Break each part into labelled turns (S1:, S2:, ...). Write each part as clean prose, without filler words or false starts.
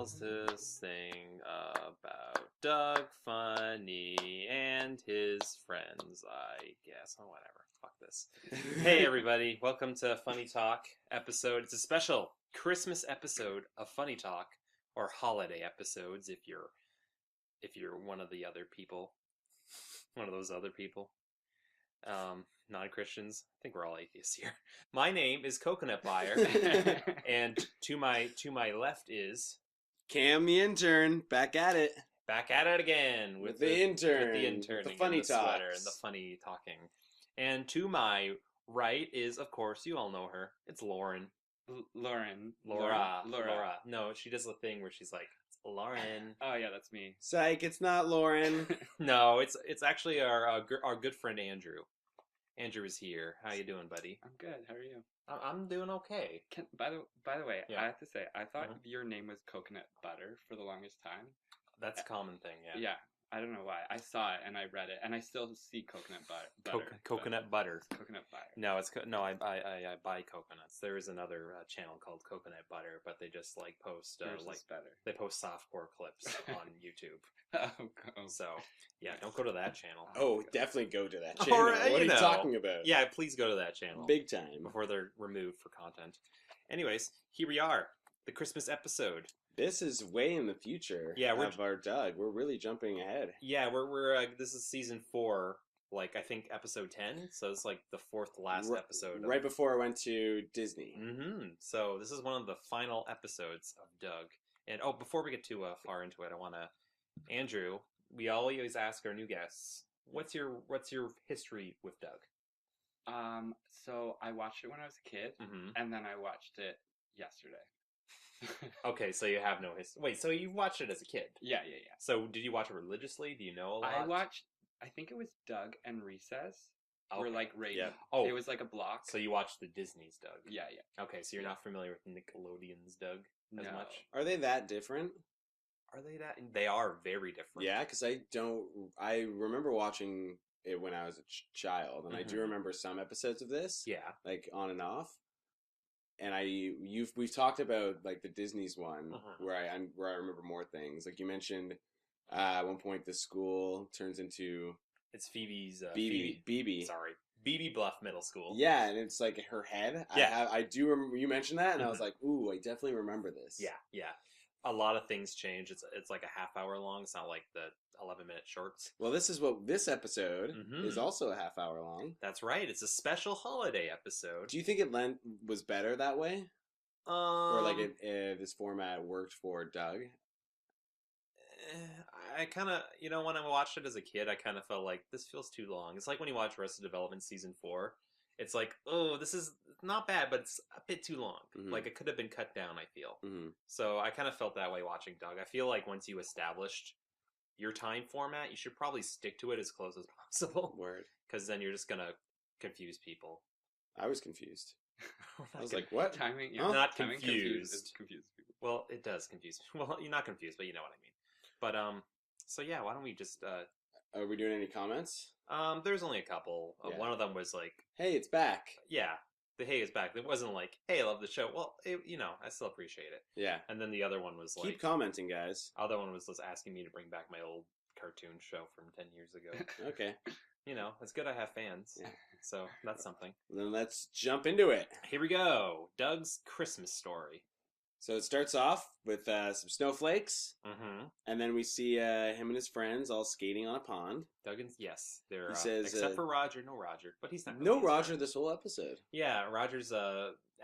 S1: else to sing about Doug Funnie and his friends, I guess. Oh, whatever. Fuck this. Hey, everybody. Welcome to Funnie Talk episode. It's a special Christmas episode of Funnie Talk, or holiday episodes if you're one of the other people. One of those other people. Non-Christians. I think we're all atheists here. My name is CoconutBuyer, and to my left is
S2: Cam the intern, back at it.
S1: Back at it again with
S2: the intern,
S1: with
S2: the funny
S1: and the sweater
S2: talks.
S1: and the funny talking. And to my right is, of course, you all know her. It's Lauren. Laura. No, she does the thing where she's like, it's Lauren.
S3: Oh yeah, that's me.
S2: Psych, it's not Lauren.
S1: No, it's actually our good friend Andrew. Andrew is here. How you doing, buddy?
S3: I'm good. How are you?
S1: I'm doing okay.
S3: By the way,
S1: Yeah.
S3: I have to say, I thought your name was Coconut Butter for the longest time.
S1: That's a common thing, yeah.
S3: Yeah, I don't know why. I saw it and I read it, and I still see coconut butter.
S1: Coconut butter.
S3: Coconut butter.
S1: No, I buy coconuts. There is another channel called Coconut Butter, but they just like post
S3: better.
S1: they post softcore clips on YouTube.
S3: Oh.
S1: So yeah, don't go to that channel.
S2: Oh, definitely go to that channel.
S1: Or,
S2: what are you talking about?
S1: Yeah, please go to that channel.
S2: Big time.
S1: Before they're removed for content. Anyways, here we are, the Christmas episode.
S2: This is way in the future.
S1: Yeah,
S2: of our Doug. We're really jumping ahead.
S1: Yeah, we're this is season 4. Like, I think episode 10, so it's like the 4th last episode.
S2: Right before I went to Disney.
S1: Mm-hmm. So this is one of the final episodes of Doug. And before we get too far into it, I want to, Andrew, we always ask our new guests, what's your history with Doug?
S3: So I watched it when I was a kid, and then I watched it yesterday.
S1: Okay, so you have no history. Wait, so you watched it as a kid?
S3: Yeah.
S1: So did you watch it religiously? Do you know a lot?
S3: I think it was Doug and Recess.
S1: Okay.
S3: Were like rated.
S1: Yeah. Oh,
S3: it was like a block.
S1: So you watched the Disney's Doug?
S3: Yeah.
S1: Okay, so you're not familiar with Nickelodeon's Doug as much?
S2: Are they that different?
S1: Are they that? They are very different.
S2: Yeah, because I remember watching it when I was a child, and I do remember some episodes of this.
S1: Yeah.
S2: Like on and off. And we've talked about like the Disney's one where I remember more things. Like you mentioned, at one point the school turns into
S1: It's
S2: BB.
S1: Sorry, BB Bluff Middle School.
S2: Yeah, and it's like her head.
S1: Yeah,
S2: I do remember you mentioned that, and I was like, ooh, I definitely remember this.
S1: Yeah. A lot of things change. It's like a half hour long. It's not like the 11-minute shorts.
S2: Well, this is what this episode is also a half hour long.
S1: That's right. It's a special holiday episode.
S2: Do you think it was better that way? Or like this format worked for Doug?
S1: I kind of, when I watched it as a kid, I kind of felt like this feels too long. It's like when you watch Arrested Development season 4. It's like, oh, this is not bad, but it's a bit too long. Like, it could have been cut down, I feel. So I kind of felt that way watching Doug. I feel like once you established your time format, you should probably stick to it as close as possible.
S2: Word.
S1: Because then you're just going to confuse people.
S2: I was confused. I was like, what?
S3: Timing?
S1: You're not
S3: timing
S1: confused.
S3: Confuses people.
S1: Well, it does confuse me. Well, you're not confused, but you know what I mean. But, so yeah, why don't we just...
S2: Are we doing any comments?
S1: There's only a couple.
S2: Yeah.
S1: One of them was like,
S2: hey, it's back.
S1: Yeah, the hey is back. It wasn't like, hey, I love the show. Well, I still appreciate it.
S2: Yeah.
S1: And then the other one was like,
S2: keep commenting, guys.
S1: Other one was just asking me to bring back my old cartoon show from 10 years ago.
S2: Okay.
S1: It's good I have fans.
S2: Yeah.
S1: So that's something.
S2: Then let's jump into it.
S1: Here we go. Doug's Christmas story.
S2: So it starts off with some snowflakes, and then we see him and his friends all skating on a pond.
S1: Yes, they're.
S2: He says,
S1: except for Roger, no Roger, but he's not.
S2: No Roger this whole episode.
S1: Yeah, Roger's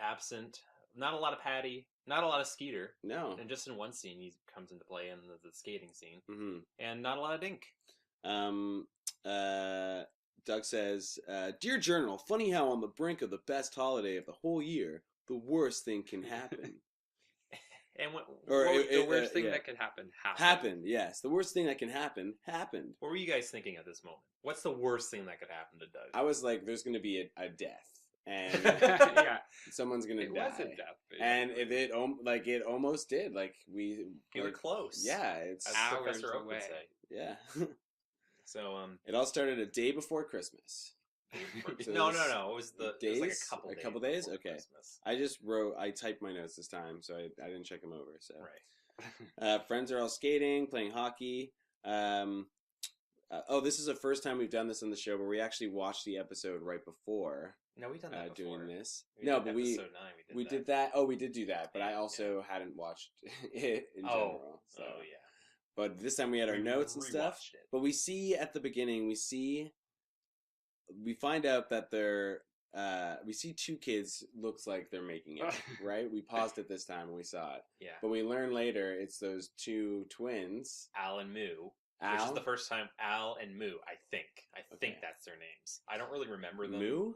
S1: absent. Not a lot of Patty. Not a lot of Skeeter.
S2: No.
S1: And just in one scene, he comes into play in the skating scene. And not a lot of Dink.
S2: Doug says, "Dear Journal, funny how on the brink of the best holiday of the whole year, the worst thing can happen."
S1: And
S3: the worst thing that could happen
S2: happened. Yes, the worst thing that can happen happened.
S1: What were you guys thinking at this moment? What's the worst thing that could happen to Doug?
S2: I was like, "There's going to be a death, and
S3: yeah,
S2: someone's going to die."
S3: It was a death, basically.
S2: And it almost did. Like you
S1: were close.
S2: Yeah, it's
S1: as
S3: hours
S1: Professor Oak
S3: away.
S1: would say.
S2: Yeah.
S1: So
S2: it all started a day before Christmas.
S1: So no. It was
S2: days?
S1: It was like
S2: a couple days. Okay.
S1: Christmas.
S2: I typed my notes this time, so I didn't check them over. So
S1: right.
S2: Friends are all skating, playing hockey. This is the first time we've done this on the show, where we actually watched the episode right before.
S1: No, we've done that before.
S2: Doing this.
S1: Episode 9,
S2: we did that. Oh, we did do that, but I also hadn't watched it in general. So.
S1: Oh, yeah.
S2: But this time we had our notes and stuff.
S1: It.
S2: But we see at the beginning, we find out that we see two kids, looks like they're making it, right? We paused it this time and we saw it.
S1: Yeah.
S2: But we learn later it's those two twins.
S1: Al and Moo.
S2: Al?
S1: Which is the first time. Al and Moo, I think. I think that's their names. I don't really remember them.
S2: Moo?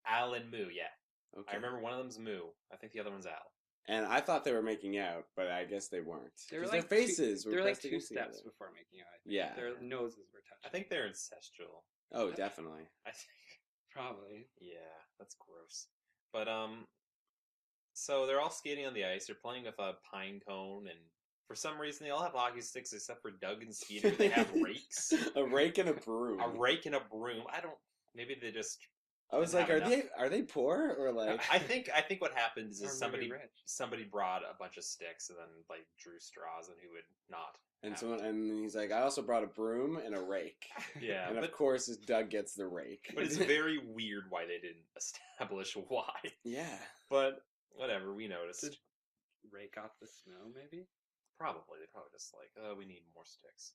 S1: Al and Moo, yeah.
S2: Okay.
S1: I remember one of them's Moo. I think the other one's Al.
S2: And I thought they were making out, but I guess they weren't.
S3: They're
S2: like their faces
S3: they're
S2: were
S3: like 2 steps
S2: together.
S3: before making out.
S2: Yeah.
S3: Their noses were touching.
S1: I think they're incestual.
S2: Oh, definitely.
S1: I think.
S3: Probably.
S1: Yeah, that's gross. But, so they're all skating on the ice. They're playing with a pine cone, and for some reason they all have hockey sticks except for Doug and Skeeter. They have rakes.
S2: A rake and a broom.
S1: A rake and a broom. Maybe they just...
S2: I was like, are they poor or like?
S1: I think what happened is
S3: somebody
S1: brought a bunch of sticks and then like drew straws, and who would not.
S2: And he's like, I also brought a broom and a rake.
S1: Yeah,
S2: and of course, Doug gets the rake.
S1: But it's very weird why they didn't establish why.
S2: Yeah,
S1: but whatever, we noticed.
S3: Did rake off the snow, maybe.
S1: Probably they just like, oh, we need more sticks.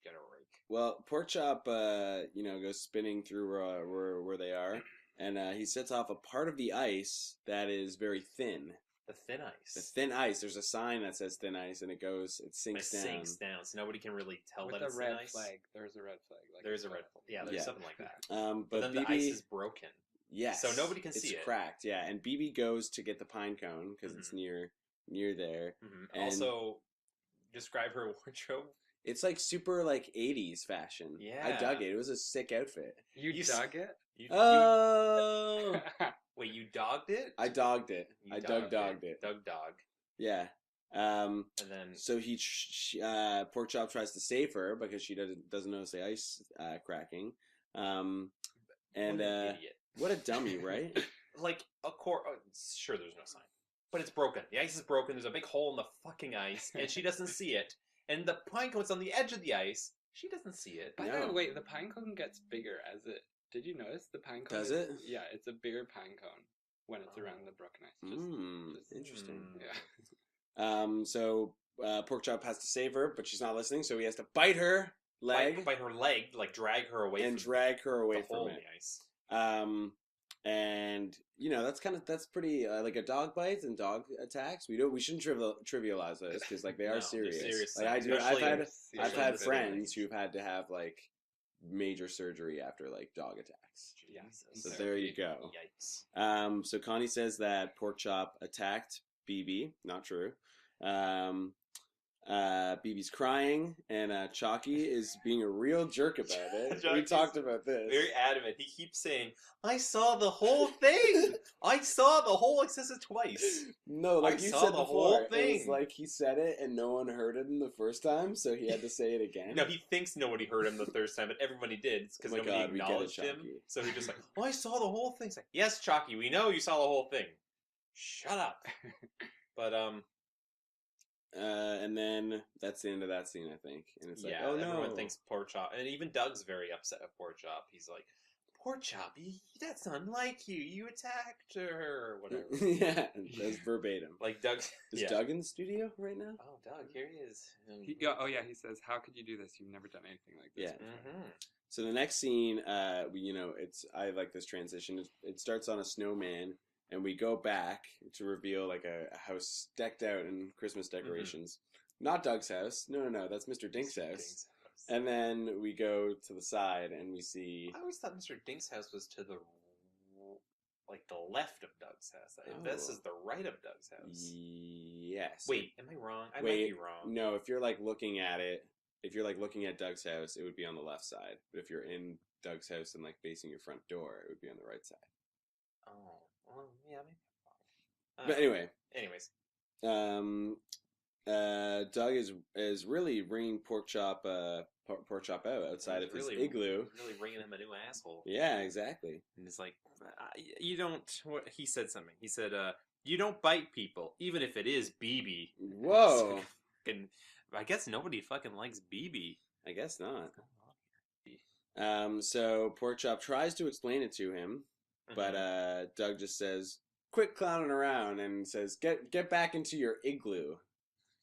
S1: Get a rake.
S2: Well, Porkchop, goes spinning through where they are, and he sets off a part of the ice that is very thin.
S1: The thin ice.
S2: The thin ice. There's a sign that says thin ice, and it sinks down. It
S1: sinks down, so nobody can really tell
S3: that it's thin ice. Flag. There's a red flag.
S1: There's a red flag. Yeah, there's something like that.
S2: But
S1: then
S2: BB,
S1: the ice is broken.
S2: Yes.
S1: So nobody can see it.
S2: It's cracked, yeah. And BB goes to get the pine cone, because it's near there.
S1: Mm-hmm. Also, describe her wardrobe.
S2: It's like super like 80s fashion.
S1: Yeah.
S2: I dug it. It was a sick outfit.
S3: You dug it?
S1: Wait, you dogged it?
S2: I dogged it. I dogged it.
S1: Dug dog.
S2: Yeah.
S1: And then
S2: so Porkchop tries to save her because she doesn't notice the ice cracking. And
S1: what an idiot.
S2: What a dummy, right?
S1: Like sure, there's no sign, but it's broken. The ice is broken. There's a big hole in the fucking ice, and she doesn't see it. And the pine cone's on the edge of the ice. She doesn't see it.
S3: By the way, the pine cone gets bigger as it... Did you notice the pine cone?
S2: Does it?
S3: Yeah, it's a bigger pine cone when it's around the broken ice. Just
S2: interesting.
S3: Yeah.
S2: So Porkchop has to save her, but she's not listening, so he has to bite her leg.
S1: Bite her leg, like drag her away
S2: and
S1: from
S2: drag her away
S1: the
S2: from
S1: hole
S2: it.
S1: in the ice.
S2: And that's pretty like a dog bites and dog attacks. We shouldn't trivialize those because like they are serious.
S1: Serious.
S2: Like I've had friends who've had to have like major surgery after like dog attacks.
S1: Jesus.
S2: So there you go.
S1: Yikes.
S2: So Connie says that Porkchop attacked BB. Not true. BB's crying, and Chalky is being a real jerk about it. We talked about this.
S1: Very adamant. He keeps saying, I saw the whole thing! I saw the whole, it says it twice.
S2: No, like you said
S1: the
S2: before,
S1: whole thing.
S2: It was like he said it and no one heard him the first time, so he had to say it again.
S1: No, he thinks nobody heard him the first time, but everybody did. It's because nobody acknowledged him. So he's just like, oh, I saw the whole thing. It's like, yes, Chalky, we know you saw the whole thing. Shut up. But,
S2: and then that's the end of that scene, I think. And it's like, oh no.
S1: Everyone thinks Porkchop, and even Doug's very upset at Porkchop. He's like, Porkchop, that's unlike you. You attacked her, or whatever.
S2: Yeah, that's verbatim.
S1: Like Doug.
S2: Is Doug in the studio right now?
S1: Oh, Doug, here he is.
S3: He says, how could you do this? You've never done anything like this.
S2: Yeah. Mm-hmm. So the next scene, I like this transition. It starts on a snowman. And we go back to reveal like a house decked out in Christmas decorations. Mm-hmm. Not Doug's house. No. That's Mr. Dink's house. And then we go to the side and we see...
S1: I always thought Mr. Dink's house was to the left of Doug's house. This is the right of Doug's house.
S2: Yes.
S1: Wait, am I wrong? I might be wrong.
S2: No, if you're like looking at it, if you're like looking at Doug's house, it would be on the left side. But if you're in Doug's house and like facing your front door, it would be on the right side.
S1: Oh. Well, yeah, maybe I'm wrong.
S2: But anyway.
S1: Anyways.
S2: Doug is really wringing Porkchop out outside of his igloo.
S1: Really wringing him a new asshole.
S2: Yeah, exactly.
S1: And it's like, you don't... He said something. He said, You don't bite people, even if it is BB.
S2: Whoa.
S1: I guess nobody fucking likes BB.
S2: I guess not. So Porkchop tries to explain it to him, but Doug just says, "Quit clowning around," and says, "Get back into your igloo."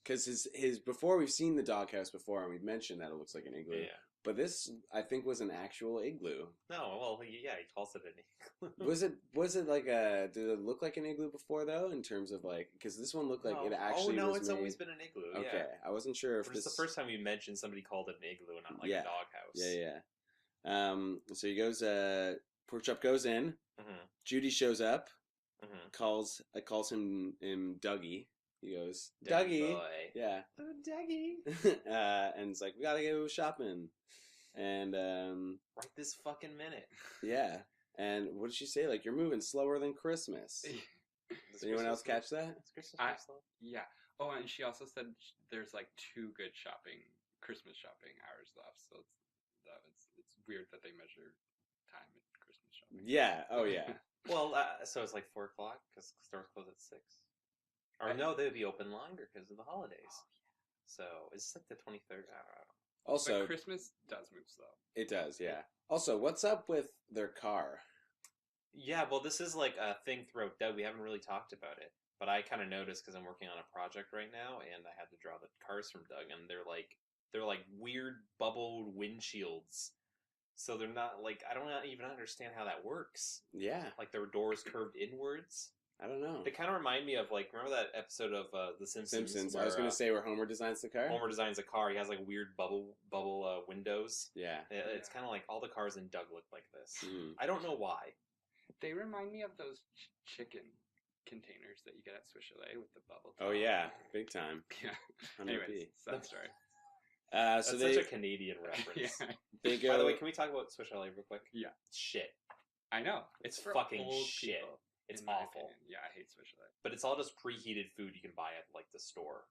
S2: Because his before we've seen the doghouse before, and we've mentioned that it looks like an igloo.
S1: Yeah.
S2: But this, I think, was an actual igloo.
S1: No, well, yeah, he calls it an igloo.
S2: Was it like a? Did it look like an igloo before though? In terms of like, because this one looked like it actually.
S1: Oh no,
S2: was
S1: it's
S2: made...
S1: always been an igloo.
S2: Okay,
S1: yeah.
S2: I wasn't sure if
S1: this is the first time you mentioned somebody called it an igloo and not like a doghouse.
S2: Yeah. So he goes. Porkchop goes in.
S1: Mm-hmm.
S2: Judy shows up.
S1: Mm-hmm.
S2: Calls him Dougie. He goes,
S1: Dougie
S2: Dougie.
S1: boy.
S2: Yeah.
S1: Oh, Dougie.
S2: And it's like, we gotta go shopping. And
S1: right this fucking minute.
S2: Yeah. And what did she say? Like, you're moving slower than Christmas. Does anyone else catch that?
S1: Is Christmas slow?
S3: Yeah. Oh, and she also said there's like 2 good Christmas shopping hours left. So it's weird that they measure time at Christmas shopping.
S2: Yeah. Oh, yeah.
S1: Well, so it's like 4 o'clock because stores close at 6. Or no, they would be open longer because of the holidays. Oh, yeah. So it's like the 23rd. I don't know.
S2: Also,
S3: but Christmas does move slow.
S2: It does, yeah. Also, what's up with their car?
S1: Yeah, well, this is like a thing throughout Doug. We haven't really talked about it, but I kind of noticed because I'm working on a project right now, and I had to draw the cars from Doug, and they're like weird bubbled windshields. So they're not like, I don't even understand how that works.
S2: Yeah,
S1: like their doors curved inwards.
S2: I don't know.
S1: They kind of remind me of, like, remember that episode of The Simpsons?
S2: Where, I was going to say where Homer designs the car.
S1: Homer designs a car. He has like weird bubble windows.
S2: Yeah,
S1: it's kind of like all the cars in Doug look like this.
S2: Mm.
S1: I don't know why.
S3: They remind me of those chicken containers that you get at Swiss Chalet with the bubble top.
S2: Oh yeah, big time.
S3: Yeah. Anyways, sad story.
S1: That's such a Canadian reference.
S3: Yeah.
S2: They go...
S1: By the way, can we talk about Swiss Chalet real quick?
S3: Yeah.
S1: Shit.
S3: I know.
S1: It's fucking shit.
S3: People,
S1: it's awful.
S3: Yeah, I hate Swiss Chalet.
S1: But it's all just preheated food you can buy at like the store.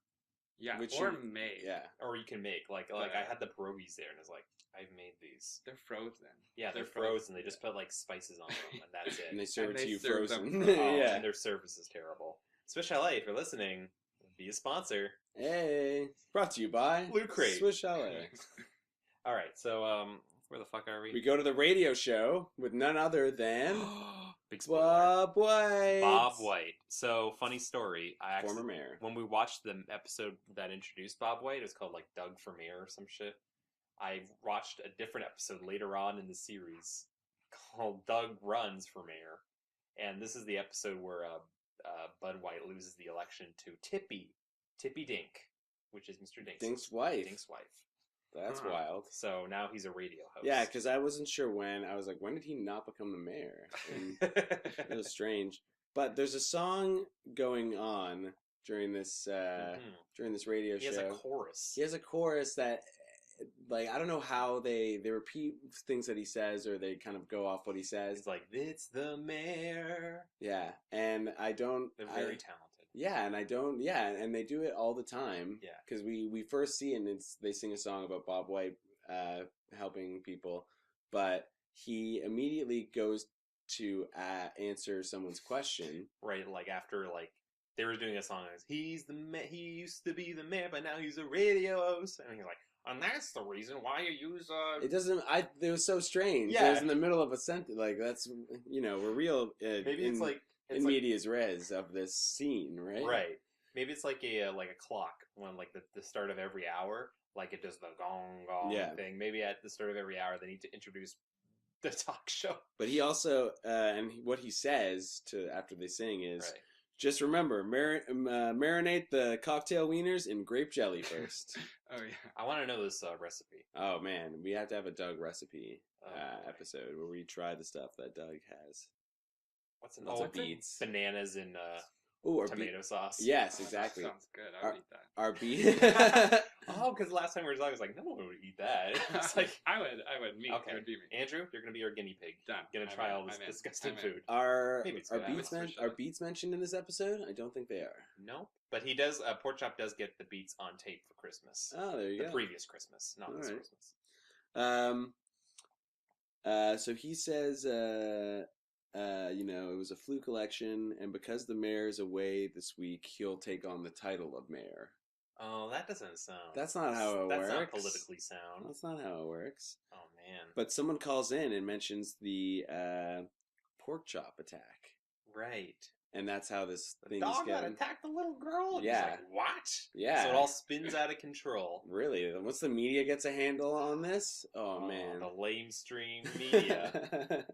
S3: Yeah, made.
S2: Yeah.
S1: Or you can make. Like I had the pierogies there and it's like, I've made these.
S3: They're frozen.
S1: Yeah, they're frozen. They just put like spices on them and that's it.
S2: And they serve it to you frozen.
S1: Yeah. And their service is terrible. Swiss Chalet, if you're listening, be a sponsor.
S2: Hey. Brought to you by
S1: Loot Crate.
S2: Swiss Chalet.
S1: All right, so where the fuck are we?
S2: We go to the radio show with none other than
S1: Big spoiler.
S2: Bob White.
S1: Bob White. So, funny story.
S2: Former mayor.
S1: When we watched the episode that introduced Bob White, it was called like Doug for Mayor or some shit. I watched a different episode later on in the series called Doug Runs for Mayor. And this is the episode where Bud White loses the election to Tippy Dink, which is Mr.
S2: Dink's wife. That's wild.
S1: So now he's a radio host.
S2: Yeah, because I wasn't sure when. I was like, when did he not become the mayor? And it was strange. But there's a song going on during this radio show.
S1: He has a chorus.
S2: He has a chorus that, like, I don't know how they repeat things that he says, or they kind of go off what he says.
S1: It's like, it's the mayor.
S2: Yeah, and I don't...
S1: They're very talented.
S2: Yeah, and I don't... Yeah, and they do it all the time.
S1: Yeah.
S2: Because we first see it, and they sing a song about Bob White helping people, but he immediately goes to answer someone's question.
S1: Right, like after, like, they were doing a song as, he used to be the mayor, but now he's a radio host. And he's like, and that's the reason why you use
S2: It doesn't... It was so strange.
S1: Yeah.
S2: It was in the middle of a sentence. Like, that's... we're real...
S1: maybe it's like...
S2: in medias res of this scene, right?
S1: Right. Maybe it's like a clock when like the start of every hour, like it does the gong thing. Maybe at the start of every hour they need to introduce the talk show.
S2: But he also and what he says after they sing is, just remember, marinate the cocktail wieners in grape jelly first.
S3: Oh yeah,
S1: I want to know this recipe.
S2: Oh man, we have to have a Doug recipe episode where we try the stuff that Doug has.
S1: What's in beets? Bananas and tomato sauce.
S2: Yes, exactly.
S3: Sounds good. I would eat that.
S2: Our beet.
S1: Oh, because last time we were talking, I was like, no one would eat that. It's like
S3: I would. Me.
S1: Okay.
S3: It would be me.
S1: Andrew, you're gonna be our guinea pig.
S3: Done.
S1: Gonna try all this disgusting food.
S2: Are beets mentioned in this episode? I don't think they are.
S1: No, but he does. Porkchop does get the beets on tape for Christmas.
S2: Oh, there you go.
S1: The previous Christmas, not this Christmas.
S2: So he says, it was a fluke election, and because the mayor is away this week, he'll take on the title of mayor.
S1: Oh, that doesn't sound.
S2: That's not how it works.
S1: That's not politically sound.
S2: That's not how it works.
S1: Oh man.
S2: But someone calls in and mentions the Porkchop attack.
S1: Right.
S2: And that's how this
S1: The
S2: thing
S1: dog
S2: is getting...
S1: that attacked the little girl? And
S2: Yeah.
S1: he's like, what?
S2: Yeah.
S1: So it all spins out of control.
S2: Really? Once the media gets a handle on this? Oh, man.
S1: The lamestream media.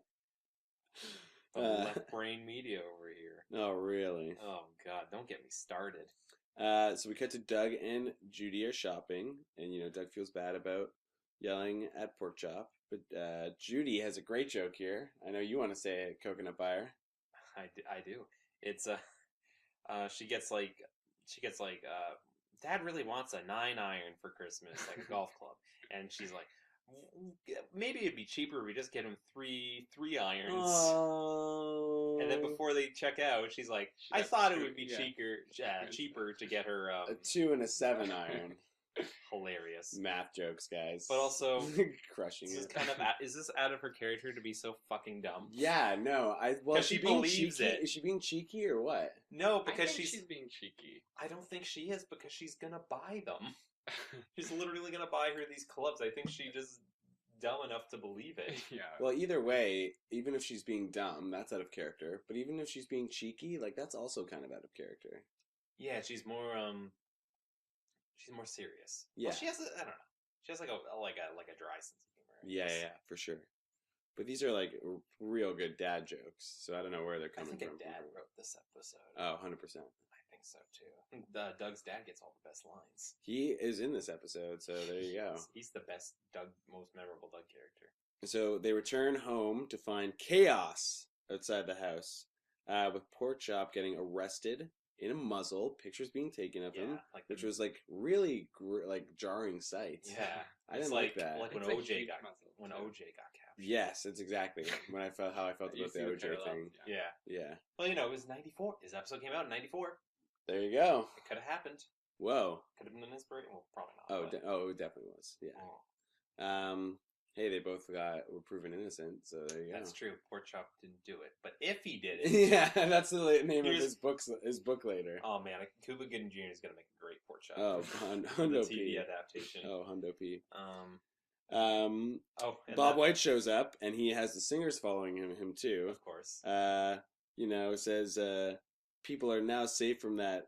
S1: The left brain media over here.
S2: Oh, really?
S1: Oh, God. Don't get me started.
S2: So we cut to Doug and Judy are shopping. And, Doug feels bad about yelling at Porkchop. But Judy has a great joke here. I know you want to say it, CoconutBuyer.
S1: I do. It's she gets like Dad really wants a 9-iron for Christmas, like a golf club, and she's like, maybe it'd be cheaper if we just get him three irons.
S2: Oh.
S1: And then before they check out, she's like, I thought it would be cheaper to get her
S2: a 2 and a 7-iron.
S1: Hilarious
S2: Math jokes, guys.
S1: But also
S2: crushing
S1: this
S2: it.
S1: Is this out of her character to be so fucking dumb?
S2: Yeah, no. Well,
S1: she believes it.
S2: Is she being cheeky or what?
S1: No, because
S3: she's being cheeky.
S1: I don't think she is, because she's gonna buy them. She's literally gonna buy her these clubs. I think she's just dumb enough to believe it.
S3: Yeah.
S2: Well, either way, even if she's being dumb, that's out of character. But even if she's being cheeky, like that's also kind of out of character.
S1: Yeah, she's more serious.
S2: Yeah.
S1: Well, she has I don't know. She has like a dry sense of humor.
S2: Yeah, for sure. But these are like real good dad jokes, so I don't know where they're coming from.
S1: I think a dad wrote this episode.
S2: Oh, 100%.
S1: I think so too. Doug's dad gets all the best lines.
S2: He is in this episode, so there you go.
S1: He's the best most memorable Doug character.
S2: So they return home to find chaos outside the house, with Porkchop getting arrested in a muzzle, pictures being taken of him, which was like really jarring sight.
S1: Yeah,
S2: I didn't like that.
S1: Like when OJ got captured.
S2: Yes, it's exactly how I felt about the OJ thing. Yeah.
S1: Well, it was 94. This episode came out in 94.
S2: There you go.
S1: It could have happened.
S2: Whoa.
S1: Could have been an inspiration. Well, probably not.
S2: It definitely was. Yeah. Hey, they both were proven innocent, so there you go.
S1: That's true. Porkchop didn't do it, but if he did it,
S2: yeah, that's the name of his book later.
S1: Oh man, Cuba Gooding Jr. is gonna make a great Porkchop.
S2: Oh, Hundo P.
S1: TV adaptation.
S2: Oh, Hundo P.
S1: Bob
S2: White shows up, and he has the singers following him too.
S1: Of course.
S2: Says people are now safe from that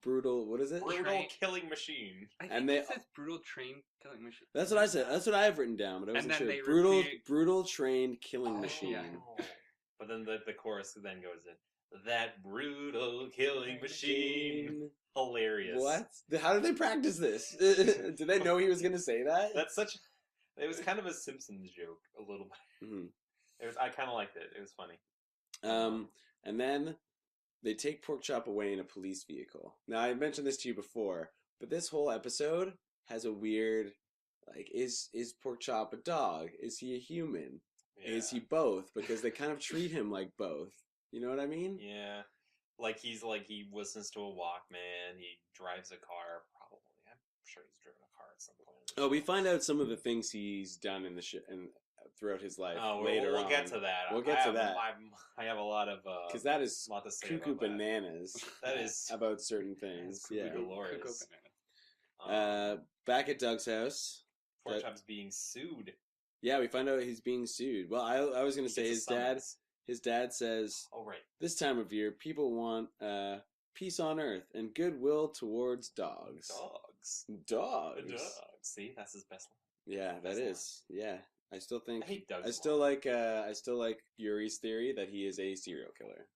S2: brutal. What is it?
S1: Brutal killing machine.
S3: I think it says brutal train killing machine.
S2: That's what I said. That's what I have written down, but I wasn't sure. Brutal trained killing machine.
S3: Yeah.
S1: But then the chorus then goes in. That brutal killing machine. Hilarious.
S2: What? How did they practice this? Did they know he was going to say that?
S1: It was kind of a Simpsons joke a little bit.
S2: Mm-hmm.
S1: I kind of liked it. It was funny.
S2: And then they take Porkchop away in a police vehicle. Now, I mentioned this to you before, but this whole episode has a weird, is Porkchop a dog? Is he a human? Yeah. Is he both? Because they kind of treat him like both. You know what I mean?
S1: Yeah. He listens to a Walkman, he drives a car, probably. I'm sure he's driven a car at some point.
S2: Oh, we find out some of the things he's done in the throughout his life later on.
S1: We'll get to that.
S2: We'll get to that.
S1: I have a lot of...
S2: Because that is
S1: lot to say
S2: cuckoo
S1: about
S2: bananas.
S1: That is...
S2: about certain things.
S1: Yeah. Cuckoo
S2: bananas. Back at Doug's house.
S1: Porkchop's being sued.
S2: Yeah, we find out he's being sued. Well, I was going to say his dad says,
S1: oh, right.
S2: This time of year, people want peace on earth and goodwill towards dogs. Dogs. See, that's his best line. Yeah, that is. Yeah. I still think
S1: I hate Doug's
S2: I still like Yuri's theory that he is a serial killer.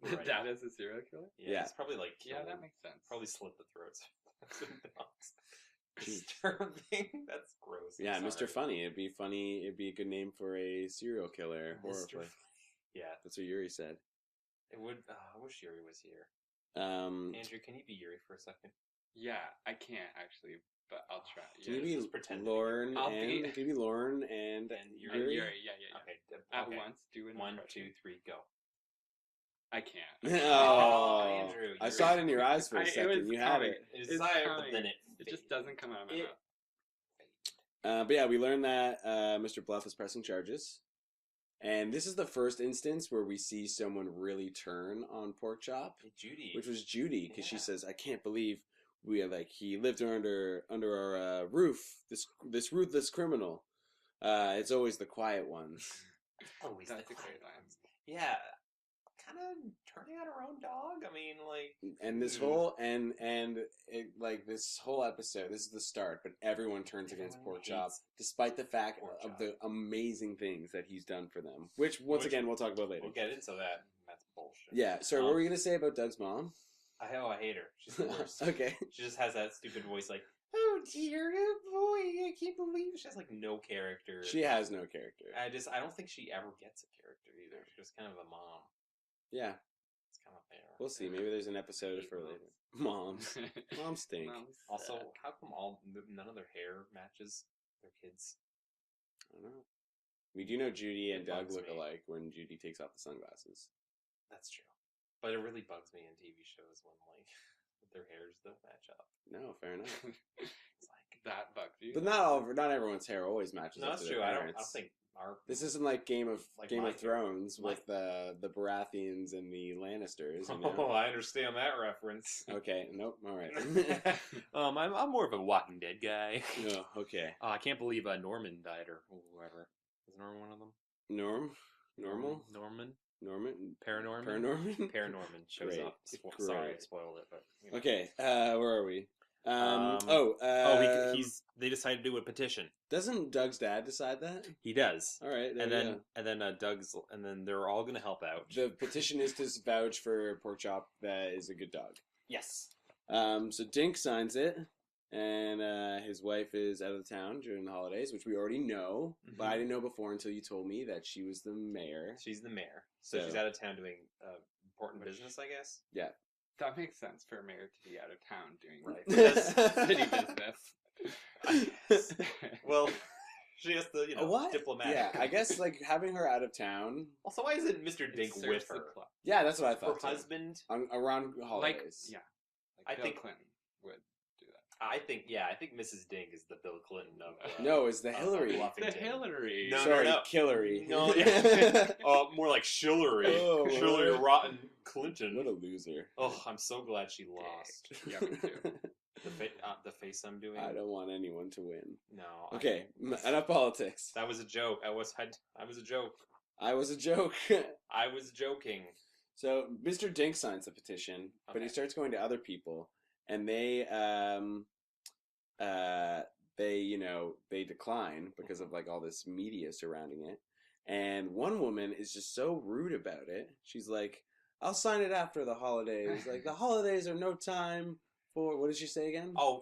S3: Right. Dad is a serial killer?
S1: Yeah. It's probably
S3: that makes sense.
S1: Probably slit the throats of dogs. Disturbing. That's gross.
S2: Yeah, Mr. Funnie. It'd be funny. It'd be a good name for a serial killer horror flick.
S1: Yeah,
S2: that's what Yuri said.
S1: It would. I wish Yuri was here.
S2: Andrew,
S1: can you be Yuri for a second?
S3: Yeah, I can't actually, but I'll try.
S2: Can you be Lauren and can you be Lauren and Yuri?
S3: Yeah. Okay. At once, do an
S1: 1, 2, 3, go.
S3: I can't.
S2: Oh,
S1: Andrew,
S2: I saw it in your eyes for a second. You had it.
S1: It's but then
S3: it just doesn't come out of my mouth.
S2: But yeah, we learned that Mr. Bluff is pressing charges. And this is the first instance where we see someone really turn on Porkchop,
S1: Judy.
S2: which was Judy, because she
S1: Yeah.
S2: says, "I can't believe he lived under our roof. This ruthless criminal. It's always the quiet ones."
S1: Always
S3: That's
S1: the
S3: a great
S1: quiet
S3: line.
S1: ones. Yeah, kind of turning on her own dog. I mean, like,
S2: And this whole this whole episode, this is the start, but everyone turns against
S1: Everyone
S2: Porkchop,
S1: hates
S2: despite the fact of
S1: Porkchop.
S2: the amazing things that he's done for them. Which again we'll talk about later.
S1: We'll get into that. That's bullshit.
S2: Yeah. Sorry, what were you gonna say about Doug's mom?
S1: I hate her. She's the worst.
S2: Okay.
S1: She just has that stupid voice, like, "Oh dear, good boy, I can't believe." She has like no character.
S2: She has no character.
S1: I don't think she ever gets a character either. She's just kind of a mom.
S2: Yeah.
S1: It's kind of there.
S2: We'll see. Maybe there's an episode for later. Moms. Moms stink.
S3: Moms
S1: Also,
S3: suck.
S1: how come none of their hair matches their kids?
S2: I don't know. We do know Judy and
S1: It
S2: Doug
S1: bugs
S2: look
S1: me.
S2: alike when Judy takes off the sunglasses.
S1: That's true. But it really bugs me in TV shows when like their hairs don't match up.
S2: No, fair enough.
S1: It's like,
S3: That bugged you.
S2: But not everyone's hair always matches
S1: no,
S2: up
S1: that's
S2: to
S1: true.
S2: their
S1: I don't
S2: parents.
S1: think our
S2: This isn't like Game of
S1: Like my hair.
S2: Thrones
S1: My-
S2: with the Baratheons and the Lannisters. You
S1: Oh,
S2: know?
S1: I understand that reference.
S2: Okay, nope. All right.
S1: I'm more of a Walking Dead guy.
S2: No, okay.
S1: I can't believe Norman died or whoever. Is Norman one of them?
S2: Normal,
S1: Norman.
S2: Paranorman.
S1: Paranorman shows
S2: Great,
S1: up. Sorry, I
S2: great.
S1: spoiled it, but you know.
S2: Okay, where are we?
S1: They decided to do a petition.
S2: Doesn't Doug's dad decide that?
S1: He does,
S2: All right, there
S1: and
S2: we
S1: then
S2: go.
S1: they're all gonna help out.
S2: The petition is to vouch for Porkchop that is a good dog.
S1: Yes.
S2: So Dink signs it, and his wife is out of town during the holidays, which we already know, but I didn't know before until you told me that she was the mayor.
S1: She's the mayor, so she's out of town doing important business, I guess.
S2: Yeah.
S3: That makes sense for a mayor to be out of town doing
S1: Right.
S3: city business.
S1: Well, she has to,
S2: What?
S1: diplomatic.
S2: Yeah, I guess like having her out of town.
S1: Also, why isn't Mr. Dink
S3: It
S1: with
S3: serves the
S1: her?
S3: plot.
S2: Yeah, that's what I
S1: Her
S2: thought. too.
S1: husband?
S2: Around
S3: Like,
S2: holidays.
S3: yeah.
S1: I
S3: Like Bill
S1: think-
S3: Clinton would do that.
S1: I think Mrs. Dink is the Bill Clinton of.
S2: No, it's the
S1: of
S2: Hillary.
S1: Bluffington.
S3: The Hillary.
S1: No,
S2: Sorry,
S1: no.
S2: Killary.
S1: No, yeah. More like Shillery.
S2: Oh,
S1: Shillery
S2: what?
S1: Rotten Clinton.
S2: What a loser.
S1: Oh, I'm so glad she lost.
S3: Yeah, me too.
S1: The face I'm doing.
S2: I don't want anyone to win.
S1: No.
S2: Okay, enough politics.
S1: That was a joke. I was a joke.
S2: I was a joke.
S1: I was joking.
S2: So Mr. Dink signs the petition, but he
S1: Okay.
S2: starts going to other people, and they decline because of like all this media surrounding it. And one woman is just so rude about it. She's like, "I'll sign it after the holidays. Like the holidays are no time for." What did she say again?
S1: Oh,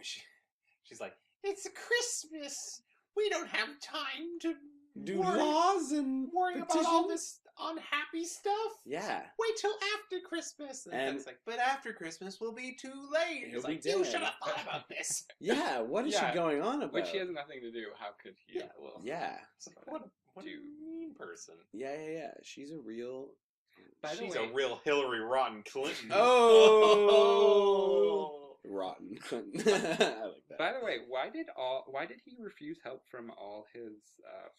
S1: she's like, "It's Christmas. We don't have time to
S2: Do laws and
S1: worry about all
S2: petitions?"
S1: this unhappy stuff.
S2: Yeah.
S1: Wait till after Christmas." And it's like, but after Christmas will be too late.
S2: He'll
S1: It's
S2: be
S1: like, you
S2: dead.
S1: should have thought about this.
S2: Yeah. What is
S3: Yeah,
S2: she going on about?
S3: Which he has nothing to do. How could he?
S1: Yeah,
S3: Well,
S2: Yeah.
S1: It's like, what a
S3: Dude.
S1: mean person.
S2: Yeah. She's a real.
S3: By the
S1: She's
S3: way,
S1: a real Hillary Rotten Clinton.
S2: Oh. Rotten. I like that.
S3: By the way, why did he refuse help from all his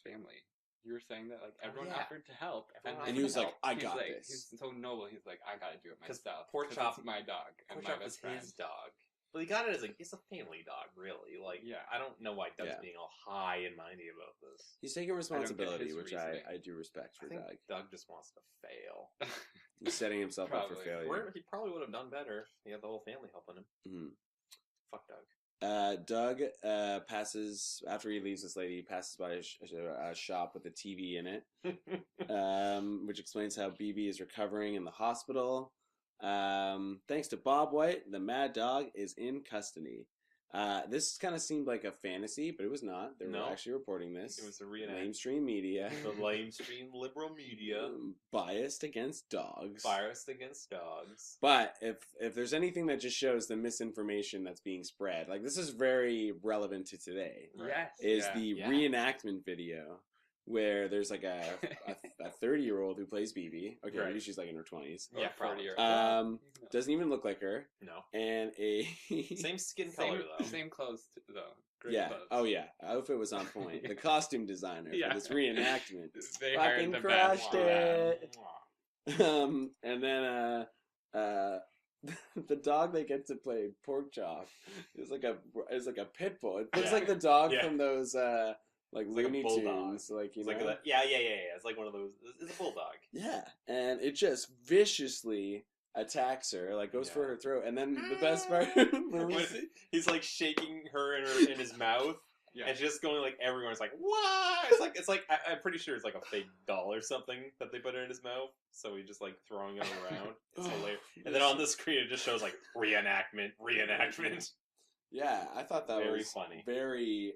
S3: family? You were saying that like everyone
S1: yeah.
S3: offered to help,
S1: Everyone
S2: And he was like, "I
S3: he's
S2: got
S3: like,
S2: this."
S3: He's so noble. He's like, I gotta do it
S1: 'Cause
S3: myself.
S1: Porkchop-
S3: it's my dog and my
S1: Porkchop is
S3: best friend.
S1: his dog. Well, he got it as it's a family dog, really. Like,
S3: Yeah.
S1: I don't know why Doug's
S2: Yeah.
S1: being all high and mighty about this.
S2: He's taking responsibility,
S3: his
S2: which
S3: reasoning.
S2: I do respect
S1: I
S2: for
S1: think
S2: Doug.
S1: Doug just wants to fail.
S2: He's setting himself up for
S3: Probably.
S2: failure.
S1: He probably would have done better if he had the whole family helping him.
S2: Mhm.
S1: Fuck Doug.
S2: Doug passes after he leaves this lady. He passes by a shop with a TV in it, which explains how BB is recovering in the hospital. Thanks to Bob White, the mad dog is in custody. This kind of seemed like a fantasy, but it was not. They were
S1: No.
S2: actually reporting this.
S1: It was a reenact.
S2: Lamestream media.
S1: The lamestream liberal media
S2: Biased against dogs.
S1: biased against dogs.
S2: But if there's anything that just shows the misinformation that's being spread, like this is very relevant to today,
S3: Yes.
S2: is
S3: yeah.
S2: the
S1: Yeah.
S2: reenactment video where there's like a 30-year-old who plays BB. Okay,
S1: Right.
S2: maybe she's like in her 20s.
S1: Yeah, probably.
S3: 40 or
S2: Doesn't even look like her.
S1: No.
S2: And a
S1: Same skin color, though.
S3: Same clothes though. Great
S2: yeah.
S3: clothes.
S2: Oh yeah. Outfit was on point. The costume designer
S3: Yeah.
S2: for this reenactment
S3: They hired
S2: fucking
S3: the
S2: crushed
S3: best for that.
S2: it. And then the dog they get to play Porkchop is like a pit bull. It looks
S1: Yeah.
S2: like the dog
S1: Yeah.
S2: from those like
S1: It's like a
S2: Looney
S1: bulldog.
S2: Tunes, like you
S1: It's like
S2: know.
S1: yeah. It's like one of those. It's a bulldog.
S2: Yeah, and it just viciously attacks her, like goes for
S1: Yeah.
S2: her throat, and then the best part,
S1: He's like shaking her in his mouth,
S3: Yeah.
S1: and she's just going like everyone's like, "What?" It's like I'm pretty sure it's like a fake doll or something that they put in his mouth. So he's just like throwing it around. It's hilarious. And then on the screen it just shows like reenactment.
S2: yeah, I thought that
S1: Very
S2: was
S1: funny.
S2: very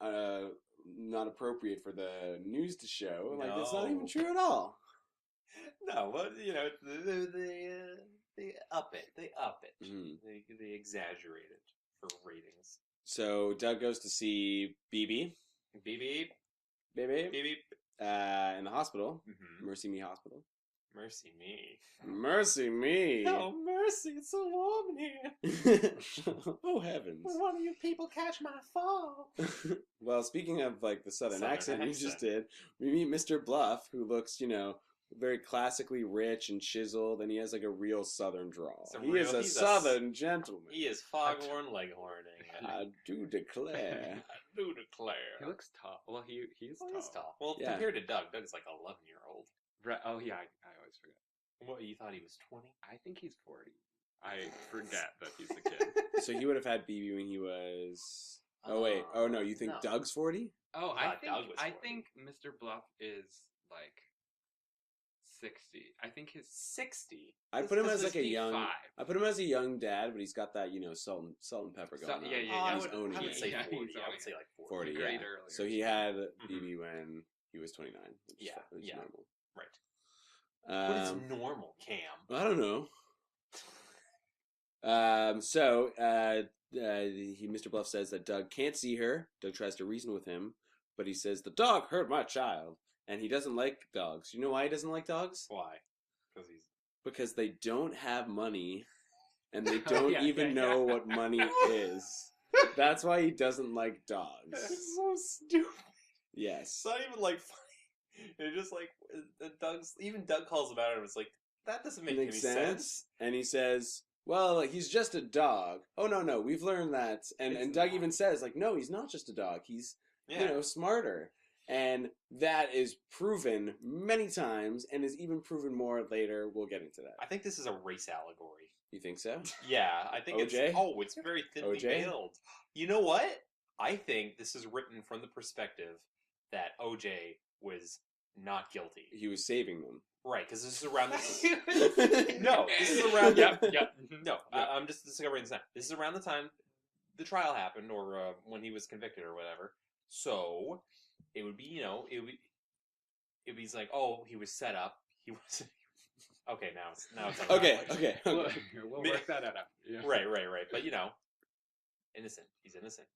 S2: not appropriate for the news to show. Like it's not even
S1: No.
S2: true at all.
S1: No, but you know they up it. They up it.
S2: Mhm.
S1: They exaggerate it for ratings.
S2: So Doug goes to see BB,
S1: Beep beep
S2: baby,
S1: beep beep.
S2: in the hospital,
S1: Mm-hmm.
S2: Mercy Me Hospital.
S1: Mercy me.
S2: Mercy me.
S1: Oh mercy! It's so warm in here.
S2: Oh heavens.
S1: Will one of you people catch my fall?
S2: Well, speaking of like the southern
S1: Southern
S2: accent you just
S1: accent.
S2: did, we meet Mr. Bluff, who looks, very classically rich and chiseled, and he has like a real southern drawl. He's a southern gentleman.
S1: He is foghorn leghorning.
S2: I do declare.
S1: I do declare.
S3: He looks tall. Well, he's
S1: Well,
S3: tall.
S1: he's tall. Well,
S2: Yeah.
S1: compared to Doug, Doug's like 11-year-old.
S3: Right. Oh yeah, I always forget.
S1: What, you thought he was 20?
S3: I think he's 40. I forget that he's a kid.
S2: So he would have had BB when he was. Oh wait. Oh no, you think
S1: No.
S2: Doug's 40?
S3: Oh,
S1: I
S3: I
S1: thought
S3: think
S1: Doug was 40.
S3: Mr. Bluff is like 60. I think his
S1: 60.
S2: I put him as like a
S3: 65.
S2: young. I put him as a young dad, but he's got that salt and pepper going on.
S3: yeah, yeah,
S1: I
S3: yeah.
S1: would,
S2: owning
S1: I would
S2: it.
S1: say
S3: Yeah,
S1: 40.
S3: he's
S1: I
S3: owning
S1: would say
S3: it.
S1: like 40.
S2: 40,
S3: Great
S2: yeah.
S3: earlier.
S2: So he had
S1: Mhm.
S2: BB when he was 29. Which
S1: Yeah,
S2: is
S1: yeah.
S2: normal.
S1: Right. What is normal, Cam?
S2: I don't know. Mr. Bluff says that Doug can't see her. Doug tries to reason with him, but he says the dog hurt my child, and he doesn't like dogs. You know why he doesn't like dogs?
S1: Why? Because he's...
S2: Because they don't have money, and they don't
S3: Yeah,
S2: even
S3: yeah,
S2: know
S3: yeah.
S2: what money is. That's why he doesn't like dogs.
S1: It's so stupid.
S2: Yes.
S1: It's not even like funny. It's just like Doug calls him out and it's like, that doesn't make any sense.
S2: And he says, well, he's just a dog. Oh, no, we've learned that. And
S1: It's
S2: Doug
S1: not.
S2: even says, like, no, he's not just a dog. He's,
S1: Yeah.
S2: smarter. And that is proven many times and is even proven more later. We'll get into that.
S1: I think this is a race allegory.
S2: You think so?
S1: Yeah, I think
S2: OJ?
S1: it's very thinly
S2: OJ?
S1: veiled. You know what? I think this is written from the perspective that OJ was not guilty.
S2: He was saving them.
S1: Right, because this is around this. No, this is around.
S3: Yep.
S1: No,
S3: Yep.
S1: I'm just discovering this now. This is around the time the trial happened, or when he was convicted, or whatever. So it would be, it would be like, oh, he was set up. He was. Okay, now it's
S2: Okay.
S3: We'll work that out. Yeah.
S1: Right. But innocent. He's innocent.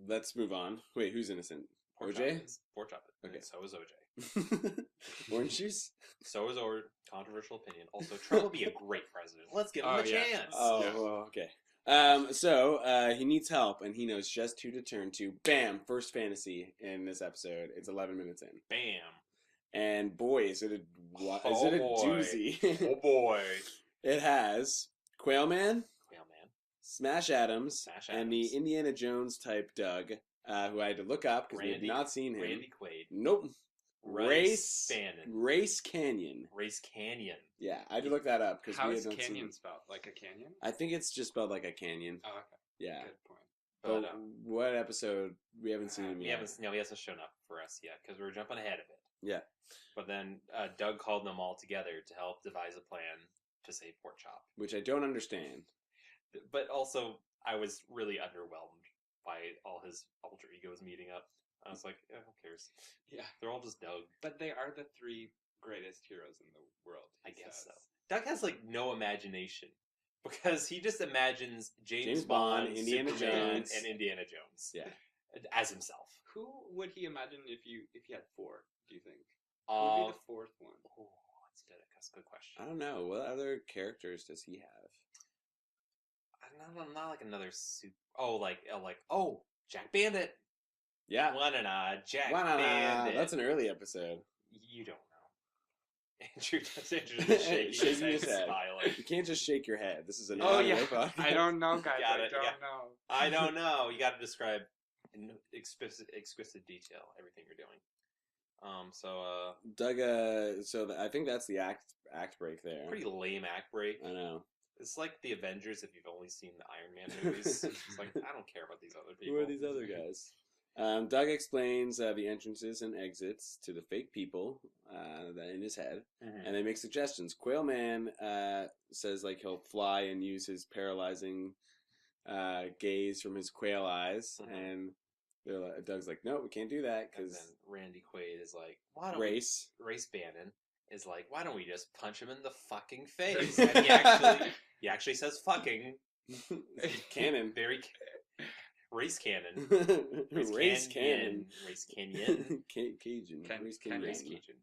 S2: Let's move on. Wait, who's innocent?
S1: Porkchop
S2: OJ?
S1: is. Porkchop is.
S2: Okay.
S1: And so is OJ.
S2: Orange juice?
S1: So is our controversial opinion. Also, Trump would be a great president. Let's give him a
S3: yeah.
S1: chance.
S2: Oh,
S3: Yeah.
S2: well, okay. So he needs help, and he knows just who to turn to. Bam! First fantasy in this episode. It's 11 minutes in.
S1: Bam.
S2: And boy, is it a
S1: Oh, boy.
S2: doozy.
S1: Oh boy.
S2: It has Quailman,
S1: Well, man.
S2: Smash Adams,
S1: Smash
S2: and the
S1: Adams.
S2: Indiana Jones type Doug, who I had to look up because we had
S1: Randy-
S2: not seen him.
S1: Randy Quaid.
S2: Nope.
S1: Rice Bannon.
S2: Race Canyon.
S1: Race Canyon.
S2: Yeah, I had to look that up because
S3: How
S2: we
S3: is
S2: had not seen
S3: canyon
S2: him.
S3: spelled? Like a canyon?
S2: I think it's just spelled like a canyon.
S3: Oh, okay.
S2: Yeah.
S3: Good point.
S2: But
S1: But
S2: what episode? We haven't seen him
S1: he
S2: yet.
S1: hasn't shown up for us yet because we're jumping ahead of it.
S2: Yeah.
S1: But then Doug called them all together to help devise a plan to save Porkchop.
S2: Which I don't understand.
S1: But also, I was really underwhelmed by all his alter egos meeting up. I was like, who cares?
S3: Yeah.
S1: They're all just Doug.
S3: But they are the three greatest heroes in the world.
S1: I
S3: he
S1: guess so.
S3: says.
S1: Doug has like no imagination because he just imagines James
S2: Bond,
S1: Bond,
S2: Indiana
S1: Superman,
S2: Jones.
S1: and Indiana Jones.
S2: Yeah.
S1: As himself.
S3: Who would he imagine if he had four? Do you think? Who would be the fourth one?
S1: Oh, that's a good question.
S2: I don't know. What other characters does he have?
S1: I don't not like another soup. Oh, Jack Bandit.
S2: Yeah.
S1: Jack
S2: Wow,
S1: Bandit.
S2: that's an early episode.
S1: You don't know. Andrew just shaking his head, smiling.
S2: You can't just shake your head. This is an
S3: Oh
S2: audio
S3: yeah,
S2: podcast.
S3: I don't know, guys. I don't know.
S1: I don't know. You got to describe in exquisite detail everything you're doing.
S2: Doug. I think that's the act break there.
S1: Pretty lame act break.
S2: I know.
S1: It's like the Avengers if you've only seen the Iron Man movies. It's like, I don't care about these other people.
S2: Who are these other guys? Doug explains the entrances and exits to the fake people in his head, and they make suggestions. Quail Man says like he'll fly and use his paralyzing gaze from his quail eyes, and Doug's like, no, we can't do that because
S1: Randy Quaid is like, why don't
S2: Race
S1: Bannon is like, why don't we just punch him in the fucking face? And he actually says fucking
S2: cannon.
S1: Very race cannon.
S2: Race cannon.
S1: Race canyon.
S2: Cajun. Race canyon.
S1: Race Cajun.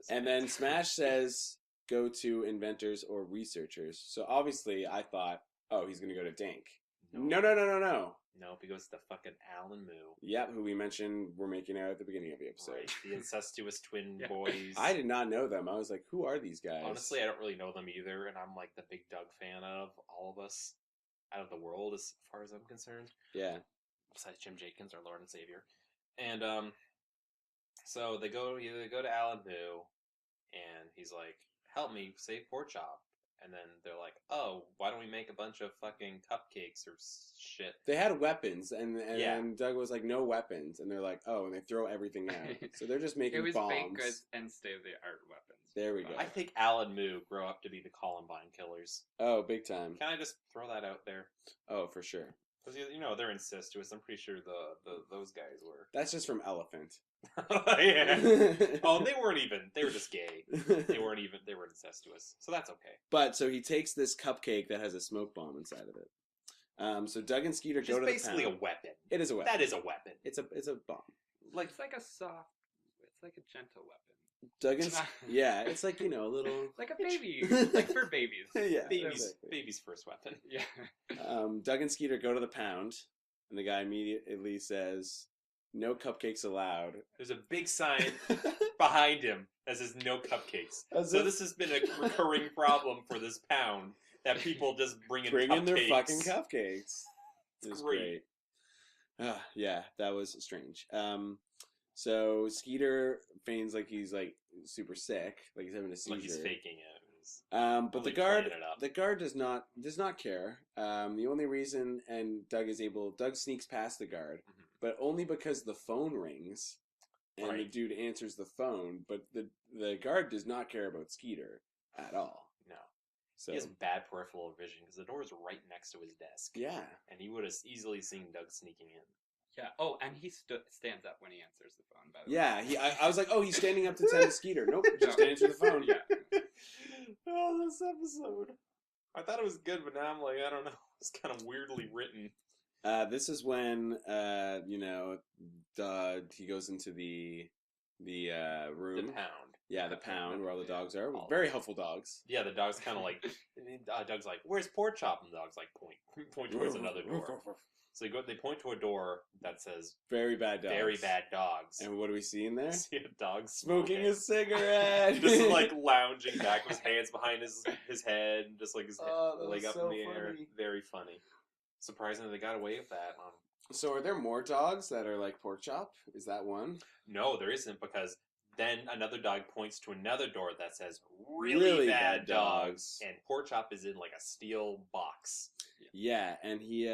S2: And then Smash says go to inventors or researchers. So obviously I thought, oh, he's going to go to Dank. No.
S1: Nope, he goes to fucking Alan Moo.
S2: Yep, who we mentioned we're making out at the beginning of the episode.
S1: Right, the incestuous twin boys.
S2: I did not know them. I was like, who are these guys?
S1: Honestly, I don't really know them either, and I'm like the big Doug fan of all of us, out of the world, as far as I'm concerned.
S2: Yeah.
S1: Besides Jim Jenkins, our Lord and Savior. And, so they go to Alan Moo, and he's like, help me save Porkchop. And then they're like, oh, why don't we make a bunch of fucking cupcakes or shit?
S2: They had weapons, and Doug was like, no weapons. And they're like, oh, and they throw everything out. So they're just making bombs.
S3: It was baked goods and state-of-the-art weapons.
S2: There we go.
S1: I think Alan Moo grow up to be the Columbine killers.
S2: Oh, big time.
S1: Can I just throw that out there?
S2: Oh, for sure.
S1: Because, they're incestuous. I'm pretty sure those guys were.
S2: That's just from Elephant.
S1: Yeah. Oh, they weren't even. They were just gay. They were incestuous. So that's okay.
S2: But, so he takes this cupcake that has a smoke bomb inside of it. So Doug and Skeeter go to the pound. It's
S1: basically a weapon.
S2: It is a weapon.
S1: That is a weapon.
S2: It's a bomb.
S3: Like, it's like a gentle weapon.
S2: Doug and yeah, it's like, a little...
S3: like a baby. Like for babies.
S2: Yeah.
S1: Baby's first weapon.
S3: Yeah.
S2: Doug and Skeeter go to the pound, and the guy immediately says, no cupcakes allowed.
S1: There's a big sign behind him that says no cupcakes. This has been a recurring problem for this pound, that people just bring in
S2: their fucking cupcakes.
S1: It's great.
S2: Yeah, that was strange. So Skeeter feigns like he's like super sick, like he's having a seizure.
S1: Like he's faking it.
S2: But the guard does not care. The only reason, and Doug sneaks past the guard, but only because the phone rings, and the dude answers the phone. But the guard does not care about Skeeter at all.
S1: No.
S2: So
S1: he has bad peripheral vision because the door is right next to his desk.
S2: Yeah,
S1: and he would have easily seen Doug sneaking in.
S3: Yeah. Oh, and he stands up when he answers the phone. By the way.
S2: Yeah. I was like, oh, he's standing up to tend to Skeeter. Nope, just answer the phone.
S3: Yeah.
S1: Oh, this episode. I thought it was good, but now I'm like, I don't know. It's kind of weirdly written.
S2: This is when he goes into the room.
S1: The pound.
S2: Yeah, the pound where all the dogs are. Very helpful dogs.
S1: Yeah, the dog's kind of like. Doug's like, "Where's Porkchop?" And the dog's like, point towards another door. So they point to a door that says
S2: "Very bad dogs."
S1: Very bad dogs.
S2: And what do we see in there?
S1: We see a dog
S2: smoking a cigarette,
S1: just like lounging back with his hands behind his head, and just like his leg up in the air. Very funny. Surprisingly, they got away with that.
S2: So, are there more dogs that are like Porkchop? Is that one?
S1: No, there isn't, because then another dog points to another door that says really bad dogs, and Porkchop is in like a steel box.
S2: Yeah, and he.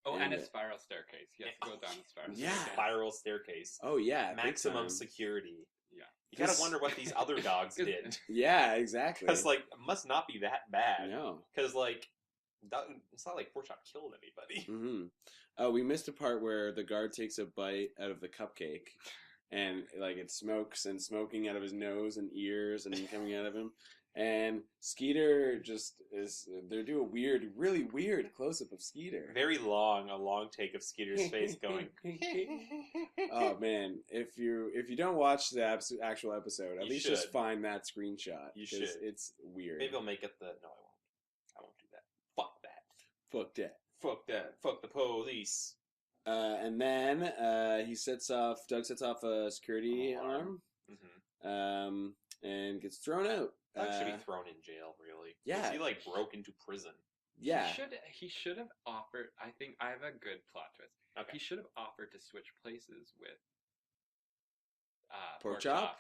S3: And a spiral staircase. You have to go down a spiral staircase.
S1: Spiral staircase.
S2: Oh, yeah.
S1: Maximum security.
S3: Yeah.
S1: You gotta wonder what these other dogs did.
S2: Yeah, exactly.
S1: Because, like, it must not be that bad.
S2: No.
S1: Because, like, it's not like Porkchop killed anybody.
S2: Mm-hmm. Oh, we missed a part where the guard takes a bite out of the cupcake. And, like, it smokes and smoking out of his nose and ears and coming out of him. And Skeeter they do a really weird close-up of Skeeter.
S1: Very long, a long take of Skeeter's face going.
S2: Oh man, if you don't watch the actual episode, at least just find that screenshot.
S1: You should.
S2: It's weird.
S1: Maybe I'll make it no, I won't do that.
S2: Fuck that.
S1: Fuck that. Fuck the police.
S2: And then Doug sets off a security alarm.
S1: Mm-hmm.
S2: And gets thrown out.
S1: Doug should be thrown in jail, really.
S2: Yeah.
S1: 'Cause he, like, broke into prison.
S2: Yeah.
S3: He should have offered. I think I have a good plot twist.
S1: Okay.
S3: He should have offered to switch places with
S2: Porkchop?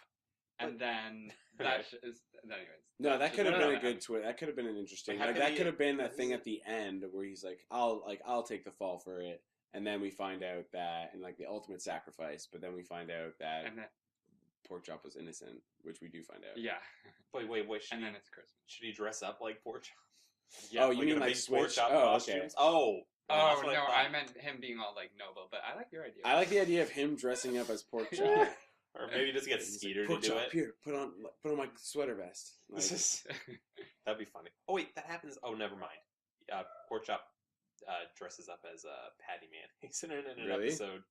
S3: and then anyways.
S2: No, that could have
S1: no,
S2: been
S1: no,
S2: a good twist. That could have been an interesting.
S1: Like, how
S2: Like
S1: could
S2: that
S1: he-
S2: could have been a thing at the end where he's like, I'll take the fall for it, and then we find out that, and like the ultimate sacrifice. But then we find out that
S3: And then
S2: Porkchop was innocent, which we do find out.
S3: yeah,
S1: Wait.
S3: and then it's Christmas.
S1: Should he dress up like Porkchop?
S3: Yeah.
S2: Oh, you mean
S1: in a
S2: like
S1: big
S2: switch?
S1: Porkchop
S2: Oh, okay.
S1: costumes? Oh.
S3: Oh
S1: that's what
S3: no,
S1: thought.
S3: I meant him being all like noble, but I like your idea.
S2: I like the idea of him dressing up as Porkchop.
S1: Or maybe just get
S2: He's like,
S1: Skeeter to do
S2: Porkchop,
S1: it.
S2: here, put on my sweater vest. Like,
S1: That'd be funny. Oh wait, that happens. Oh, never mind. Porkchop dresses up as Patty Man. He's in an
S2: Really?
S1: episode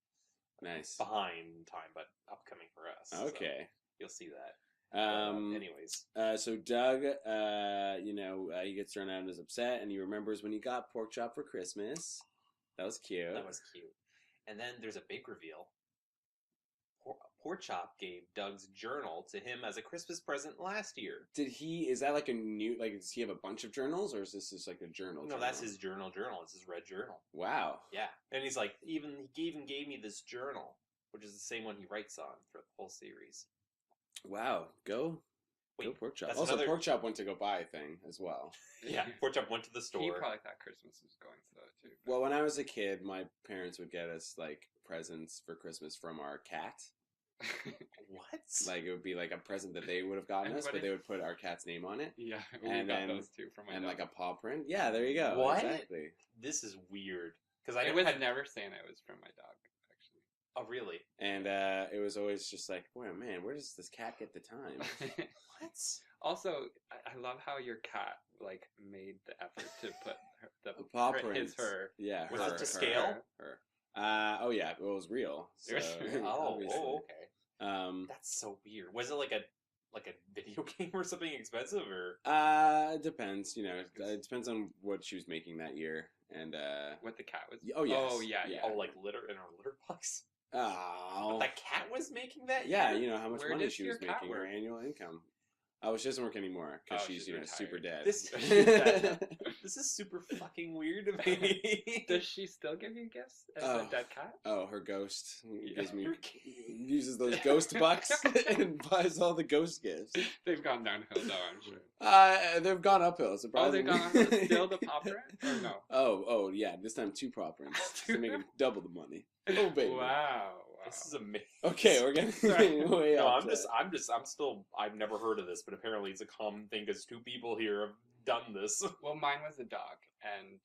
S2: nice.
S1: behind time, but upcoming for us. so
S2: Okay.
S1: you'll see that. Anyways,
S2: So Doug, he gets thrown out and is upset, and he remembers when he got Porkchop for Christmas. That was cute.
S1: that was cute. And then there's a big reveal. Porkchop gave Doug's journal to him as a Christmas present last year.
S2: Is that like a new, like, does he have a bunch of journals, or is this just like a journal?
S1: No, that's his journal. It's his red journal.
S2: Wow.
S1: Yeah, and he's like, he even gave me this journal, which is the same one he writes on for the whole series.
S2: Wow. Go
S1: Wait,
S2: Porkchop.
S1: that's
S2: Also,
S1: another-
S2: Porkchop went to go buy a thing as well.
S1: Yeah, Porkchop went to the store.
S3: He probably thought Christmas was going slow too. but-
S2: Well, when I was a kid, my parents would get us like presents for Christmas from our cat.
S1: What?
S2: Like it would be like a present that they would have gotten
S3: And
S2: us,
S3: what
S2: but
S3: if-
S2: they would put our cat's name on it
S3: yeah, we
S2: And
S3: got
S2: then-
S3: those two from my
S2: and
S3: dog.
S2: like a paw print. Yeah, there you go.
S1: What?
S2: Exactly.
S1: This is weird because I
S3: It
S1: never
S3: was
S1: had.
S3: never saying it was from my dog.
S1: Oh, really?
S2: And it was always just like, boy, man, where does this cat get the time?
S3: Actually.
S1: What?
S3: Also, I love how your cat like made the effort to put the
S2: A paw print.
S3: her.
S2: Yeah,
S1: Was
S2: her,
S1: it to
S2: her,
S1: scale?
S2: Her. Oh yeah, well, it was real.
S3: It was
S2: so,
S3: real.
S2: obviously.
S1: Okay. That's so weird. Was it like a video game or something expensive or?
S2: It depends. It depends on what she was making that year, and
S3: What the cat was.
S2: Oh, yes.
S3: Oh yeah.
S2: Yeah.
S1: Oh, like litter in a litter box.
S2: oh,
S1: The cat was making that.
S2: yeah,
S1: year?
S2: you know how much
S3: Where
S2: money
S3: does
S2: she
S3: your
S2: was
S3: cat
S2: making, her
S3: work?
S2: annual income. Oh, she doesn't work anymore because
S3: Oh,
S2: she's
S3: she's
S2: super
S3: retired.
S2: dead.
S1: This this is super fucking weird to me.
S3: Does she still give you gifts as
S2: Oh.
S3: a dead cat?
S2: Oh, her ghost gives me
S1: You're
S2: uses those ghost bucks and buys all the ghost gifts.
S3: They've gone downhill though, I'm sure.
S2: They've gone uphill.
S3: Oh,
S2: Surprisingly.
S3: they've gone on still the pop print or no?
S2: Oh, yeah. This time 2 prop prints to make it double the money. Oh, baby.
S3: Wow.
S1: This is amazing.
S2: Okay, we're getting way
S1: No,
S2: off
S1: I'm still. I've never heard of this, but apparently it's a common thing because 2 people here have done this.
S3: Well, mine was a dog, and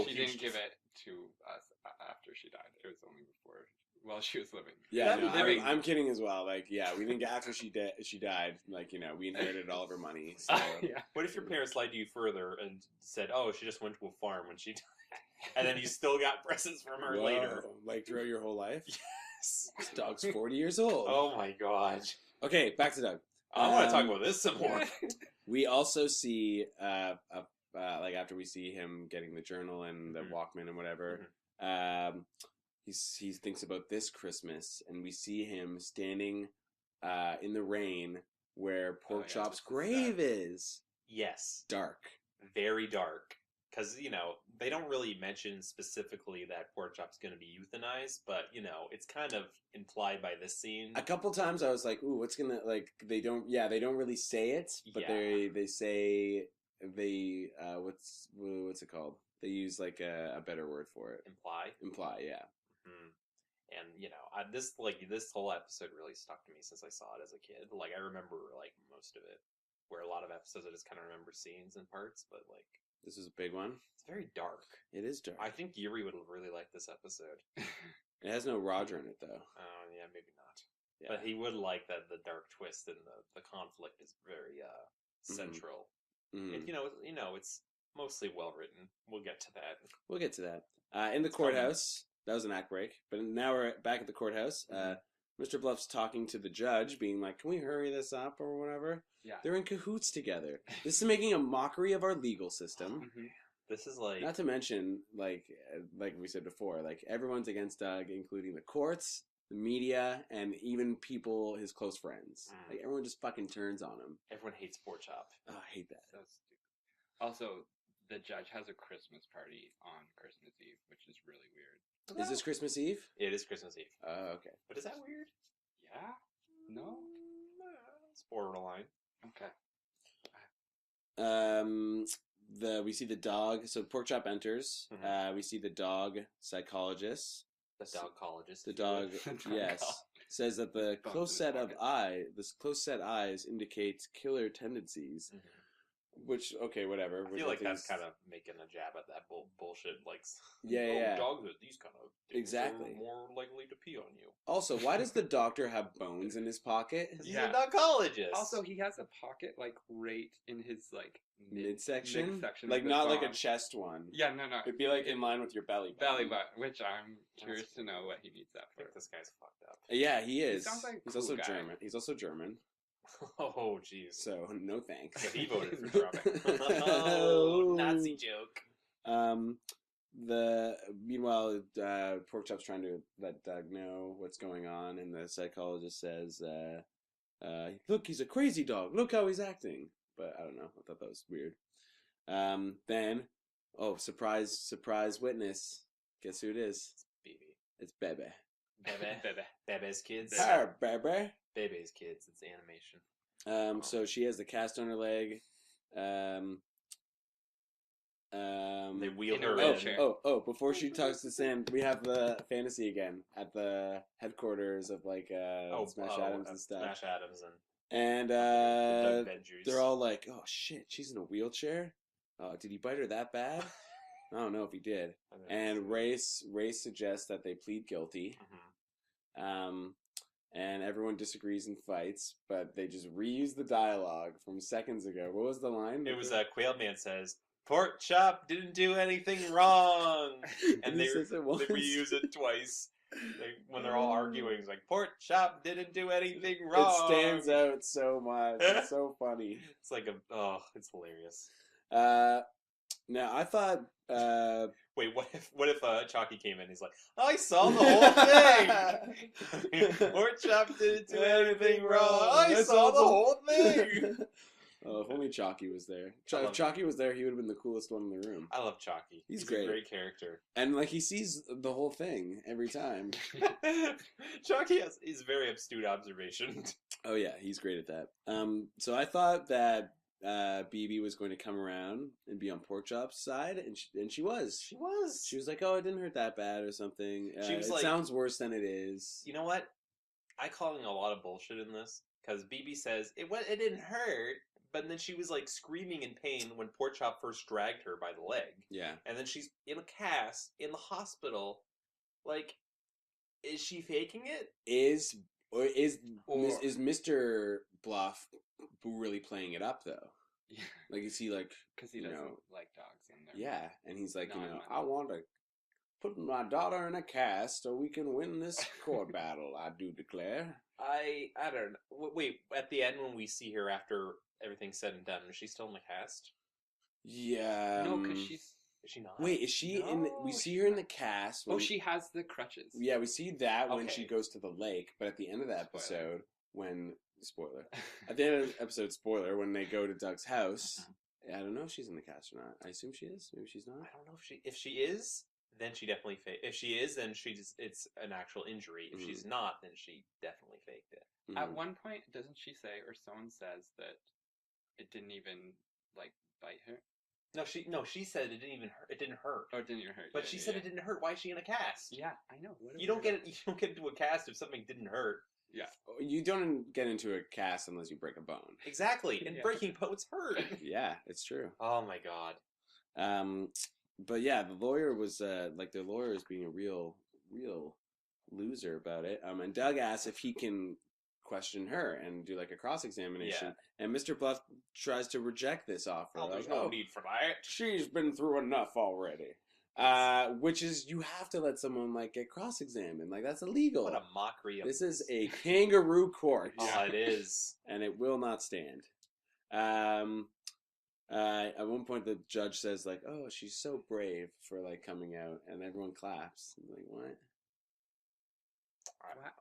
S3: she didn't give it to us after she died. It was only before, while she was living.
S2: Yeah, no,
S3: living.
S2: I'm kidding as well. Like, yeah, we didn't get after she died. Like, we inherited all of her money. So.
S3: Yeah.
S1: What if your parents lied to you further and said, "Oh, she just went to a farm when she died," and then you still got presents from her
S2: Whoa,
S1: later?
S2: like throughout your whole life.
S1: Yes.
S2: This dog's 40 years old.
S1: Oh my god.
S2: Okay, back to Doug.
S1: I want to talk about this some more.
S2: We also see, like after we see him getting the journal and the
S1: Mhm.
S2: Walkman and whatever, he thinks about this Christmas, and we see him standing in the rain where
S3: Oh, yeah,
S2: Porkchop's
S3: this is
S2: grave is.
S1: Yes.
S2: Dark.
S1: Very dark. Because, they don't really mention specifically that Porkchop's going to be euthanized, but, it's kind of implied by this scene.
S2: A couple times I was like, ooh, what's gonna, like, they don't really say it, but
S1: Yeah.
S2: they say, what's it called? They use, like, a better word for it.
S1: Imply.
S2: Yeah.
S1: Mhm. And, this whole episode really stuck to me since I saw it as a kid. Like, I remember, most of it. Where a lot of episodes I just kind of remember scenes and parts, but,
S2: This is a big one.
S1: it's very dark.
S2: It is dark.
S1: I think Yuri would really like this episode.
S2: It has no Roger in it, though.
S1: Oh, yeah, maybe not.
S2: Yeah.
S1: But he would like that the dark twist and the conflict is very central.
S2: Mhm.
S1: And, it's mostly well written. We'll get to that.
S2: We'll get to that. In the
S1: It's coming.
S2: courthouse, that was an act break, but now we're back at the courthouse. Mr. Bluff's talking to the judge, being like, can we hurry this up or whatever?
S3: Yeah.
S2: They're in cahoots together. This is making a mockery of our legal system.
S3: Mhm.
S1: This is like
S2: Not to mention, like we said before, like everyone's against Doug, including the courts, the media, and even people, his close friends. Like everyone just fucking turns on him.
S1: everyone hates Porkchop.
S2: Oh, I hate that.
S3: So stupid. Also, the judge has a Christmas party on Christmas Eve, which is really weird.
S2: Is this Christmas Eve?
S1: It is Christmas Eve.
S2: Oh, okay.
S1: But is that weird?
S3: Yeah? No?
S1: It's borderline.
S3: Okay.
S2: We see the dog. So Porkchop enters. We see the dog psychologist.
S1: The dogcologist.
S2: The dog, yes, says that the close set eyes indicates killer tendencies. Which, okay, whatever.
S1: I feel like that's kind of making a jab at that bullshit. Like,
S2: yeah.
S1: dogs with these kind of things
S2: exactly
S1: are more likely to pee on you.
S2: Also, why does the doctor have bones in his pocket?
S1: He's a dogcologist.
S3: Also, he has a pocket like right in his like
S2: midsection,
S3: midsection
S2: like
S3: of the
S2: not like
S3: thong.
S2: a chest one.
S3: Yeah, no.
S2: It'd be like in line with your belly button.
S3: Belly button, which I'm curious to know what he needs that
S1: I
S3: for.
S1: think this guy's fucked up.
S2: Yeah, he is.
S3: He sounds like a
S2: He's
S3: cool
S2: also
S3: guy.
S2: German. He's also German.
S1: Oh, jeez.
S2: So no thanks.
S1: So he voted for Trump. Oh, Nazi joke.
S2: Meanwhile, Porkchop's trying to let Doug know what's going on, and the psychologist says, "Look, he's a crazy dog. Look how he's acting." But I don't know. I thought that was weird. Then, surprise witness. Guess who it is?
S1: Baby.
S2: It's Bebe.
S1: Bebe's kids.
S2: Hi, Bebe.
S1: Bebe's kids. It's animation.
S2: So she has the cast on her leg.
S1: They wheel
S3: in a
S1: her
S3: wheelchair.
S1: in.
S2: Before she talks to Sam, we have the fantasy again at the headquarters of like Smash Adams and stuff.
S1: Smash Adams
S2: And
S1: the Doug Benjus.
S2: they're all like, "Oh shit, she's in a wheelchair. Oh, did he bite her that bad? I don't know if he did." And Race suggests that they plead guilty. And everyone disagrees and fights, but they just reuse the dialogue from seconds ago. What was the line?
S1: It was Quailman says, "Porkchop didn't do anything wrong," and they reuse it twice. When they're all arguing, it's like, "Porkchop didn't do anything wrong."
S2: It stands out so much. It's so funny.
S1: It's like it's hilarious.
S2: Now I thought.
S1: Wait, what if Chalky came in? He's like, "I saw the whole thing. Porkchop didn't do anything wrong. I saw the whole thing."
S2: Oh, if only Chalky was there. If Chalky was there, he would have been the coolest one in the room.
S1: I love Chalky.
S2: He's great.
S1: A great character.
S2: And like he sees the whole thing every time.
S1: Chalky is very astute observation.
S2: Oh yeah, he's great at that. So I thought that BB was going to come around and be on Porkchop's side, and she was. She was like, "Oh, it didn't hurt that bad," or something.
S1: She was
S2: it
S1: like,
S2: sounds worse than it is.
S1: You know what? I calling a lot of bullshit in this because BB says it didn't hurt, but then she was like screaming in pain when Porkchop first dragged her by the leg. Yeah, and then she's in a cast in the hospital. Like, is she faking it?
S2: Is Mr. Bluff really playing it up though? Yeah. Like, is he like,
S3: because he doesn't like dogs in there?
S2: Yeah, and he's like, I want to put my daughter in a cast so we can win this court battle. I do declare.
S1: I don't know. Wait, at the end when we see her after everything's said and done, is she still in the cast?
S2: Yeah.
S3: No, because she's.
S1: Is she not?
S2: Wait, is she in the... We see her in the cast.
S3: When, she has the crutches.
S2: Yeah, we see that when she goes to the lake, but at the end of that episode, when... Spoiler. At the end of the episode, spoiler, when they go to Doug's house, I don't know if she's in the cast or not. I assume she is. Maybe she's not.
S1: I don't know if she is, then she definitely faked. If she is, then it's an actual injury. If she's not, then she definitely faked it.
S3: At one point, doesn't she say, or someone says that it didn't even like bite her?
S1: No, she said it didn't even hurt. It didn't hurt.
S3: Oh, it didn't even hurt.
S1: But she said it didn't hurt. Why is she in a cast?
S3: Yeah, I know.
S1: You don't get into a cast if something didn't hurt.
S3: Yeah.
S2: You don't get into a cast unless you break a bone.
S1: Exactly. And breaking bones hurt.
S2: Yeah, it's true.
S1: Oh my god.
S2: But yeah, the lawyer was like the lawyer is being a real loser about it. And Doug asks if he can question her and do like a cross-examination. Yeah. And Mr. Bluff tries to reject this offer.
S1: Oh, there's no need for that.
S2: She's been through enough already. Which is, you have to let someone like get cross-examined. Like, that's illegal.
S1: What a mockery.
S2: This is a kangaroo court.
S1: Oh, it is.
S2: And it will not stand. At one point, the judge says, like, "Oh, she's so brave for like coming out," and everyone claps. I'm like, what?
S3: Wow.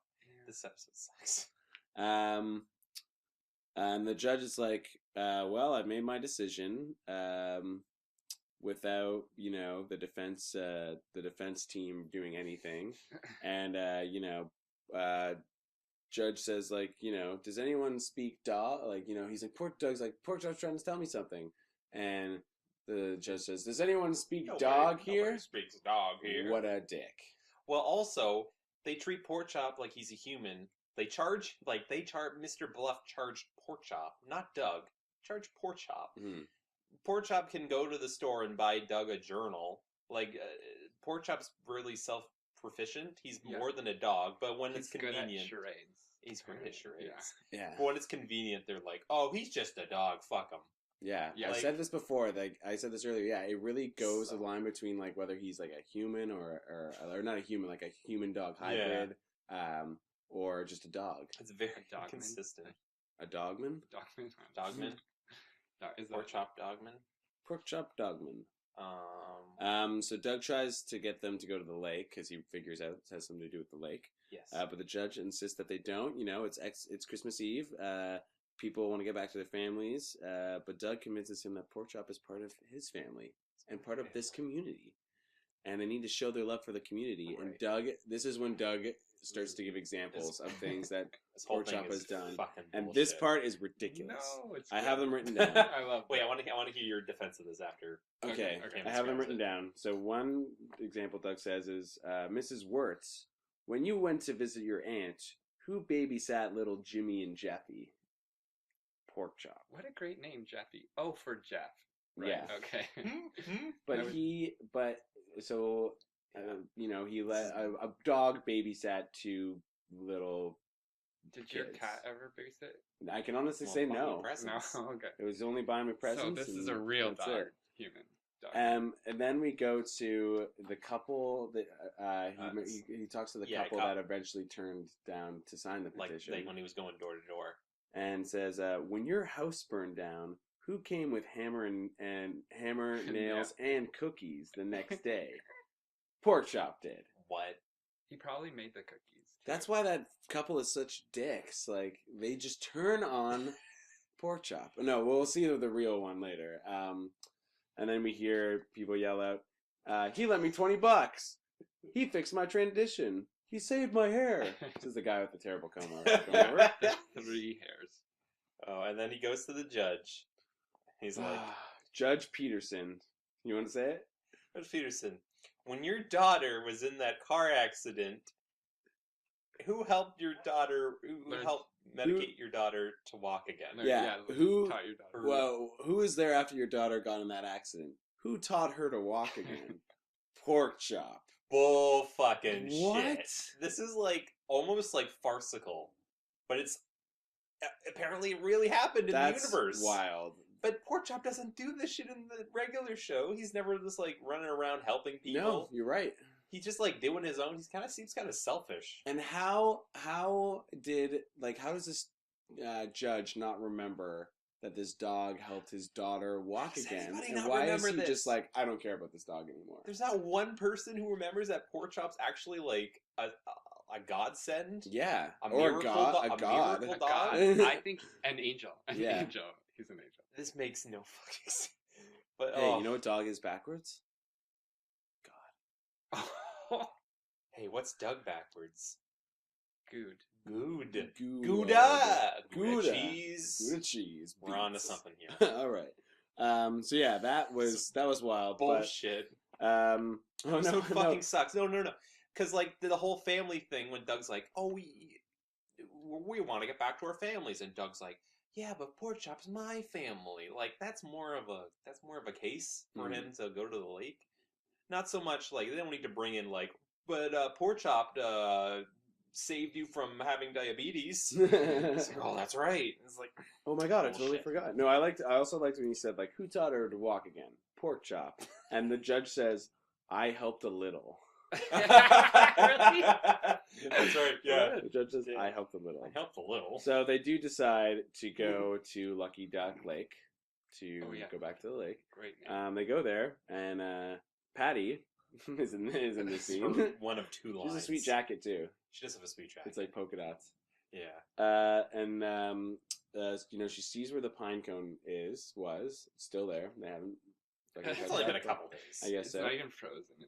S1: This episode sucks.
S2: And the judge is like, "Well, I've made my decision. Without the defense team doing anything," and judge says, like, "Does anyone speak dog?" Like, he's like, Doug's like, "Porkchop's trying to tell me something," and the judge says, "Does anyone speak dog here?"
S1: Nobody speaks dog here.
S2: What a dick.
S1: Well, also, they treat Porkchop like he's a human. Mr. Bluff charged Porkchop, not Doug. Charged Porkchop.
S2: Mm-hmm.
S1: Porkchop can go to the store and buy Doug a journal. Porkchop's really self-proficient. He's more than a dog, but when it's convenient...
S3: Good at charades.
S1: He's great at charades.
S2: Yeah.
S1: But when it's convenient, they're like, "Oh, he's just a dog. Fuck him."
S2: Yeah. I said this before. Like I said this earlier. Yeah, it really goes the line between like whether he's like a human or not a human, like a human dog hybrid, or just a dog.
S1: It's very consistent.
S2: A dogman.
S1: Dogman. Porkchop Dogman.
S2: Porkchop Dogman. So Doug tries to get them to go to the lake because he figures out it has something to do with the lake.
S1: Yes.
S2: But the judge insists that they don't. It's Christmas Eve. People want to get back to their families. But Doug convinces him that Porkchop is part of his family and part of this community. And they need to show their love for the community. Right. And this is when Doug starts to give examples of things that Porkchop has done. And this part is ridiculous.
S3: No, it's
S2: I have them written down.
S3: I love.
S1: Wait, I want to hear your defense of this after.
S2: Okay. I have them written down. So one example Doug says is, "Mrs. Wirtz, when you went to visit your aunt, who babysat little Jimmy and Jeffy?" Porkchop.
S3: What a great name, Jeffy. Oh, for Jeff. Right.
S2: Yeah.
S3: Okay.
S2: He let a dog babysat two little.
S3: Did your cat ever babysit?
S2: I can honestly say no.
S3: No. Okay.
S2: It was only buying me presents.
S3: So this is a real dog, human dog.
S2: And then we go to the couple that he talks to the couple that eventually turned down to sign the petition.
S1: Like when he was going door to door.
S2: And says, "When your house burned down, who came with hammer, nails, and cookies the next day?" Porkchop did.
S1: What?
S3: He probably made the cookies.
S2: That's why that couple is such dicks. Like, they just turn on Porkchop. No, we'll see the real one later. And then we hear people yell out, "He lent me $20. He fixed my transition. He saved my hair." This is the guy with the terrible comb over.
S3: 3 hairs.
S1: Oh, and then he goes to the judge. He's like,
S2: "Judge Peterson." You want to say it?
S1: Judge Peterson, when your daughter was in that car accident, who helped your daughter? Who helped medicate your daughter to walk again?
S2: Who
S3: taught your daughter?
S2: Well, who was there after your daughter got in that accident? Who taught her to walk again? Porkchop.
S1: Bull fucking
S2: what?
S1: Shit. This is like almost like farcical, but it's apparently it really happened in the universe.
S2: Wild.
S1: But Porkchop doesn't do this shit in the regular show. He's never just like running around helping people.
S2: No, you're right.
S1: He's just like doing his own. Seems kind of selfish.
S2: And how does this judge not remember that this dog helped his daughter walk again? And why is he just like, "I don't care about this dog anymore"?
S1: There's not one person who remembers that Porkchop's actually like a godsend.
S2: Yeah,
S1: a miracle dog.
S3: I think an angel. An angel. He's an angel.
S1: This makes no fucking sense. But
S2: hey, you know what dog is backwards?
S1: God. Hey, what's Doug backwards?
S3: Good.
S1: Gouda cheese.
S2: Gouda cheese.
S1: We're on to something here.
S2: All right. So yeah, that was wild.
S1: Bullshit.
S2: But,
S1: fucking sucks. No. Because like the whole family thing, when Doug's like, "Oh, we want to get back to our families," and Doug's like, "Yeah, but Porkchop's my family." Like that's more of a case for him to go to the lake. Not so much like they don't need to bring in like, but Porkchop saved you from having diabetes. It's like, oh, that's right. It's like,
S2: oh my god, I totally forgot. No, I also liked when you said like, who taught her to walk again? Porkchop. And the judge says, "I helped a little."
S1: Really? That's right. Yeah.
S2: The judge says, "I helped a little."
S1: I helped a little.
S2: So they do decide to go to Lucky Duck Lake. to
S3: Oh, yeah.
S2: go back to the lake.
S3: Great name.
S2: They go there, and Patty is in the scene.
S1: For one of two
S2: She
S1: lines.
S2: has a sweet jacket too.
S1: She does have a sweet jacket.
S2: It's like polka dots.
S1: Yeah.
S2: She sees where the pine cone was still there. They haven't.
S1: It's only been a couple days.
S2: I guess
S3: It's
S2: so.
S3: not even frozen in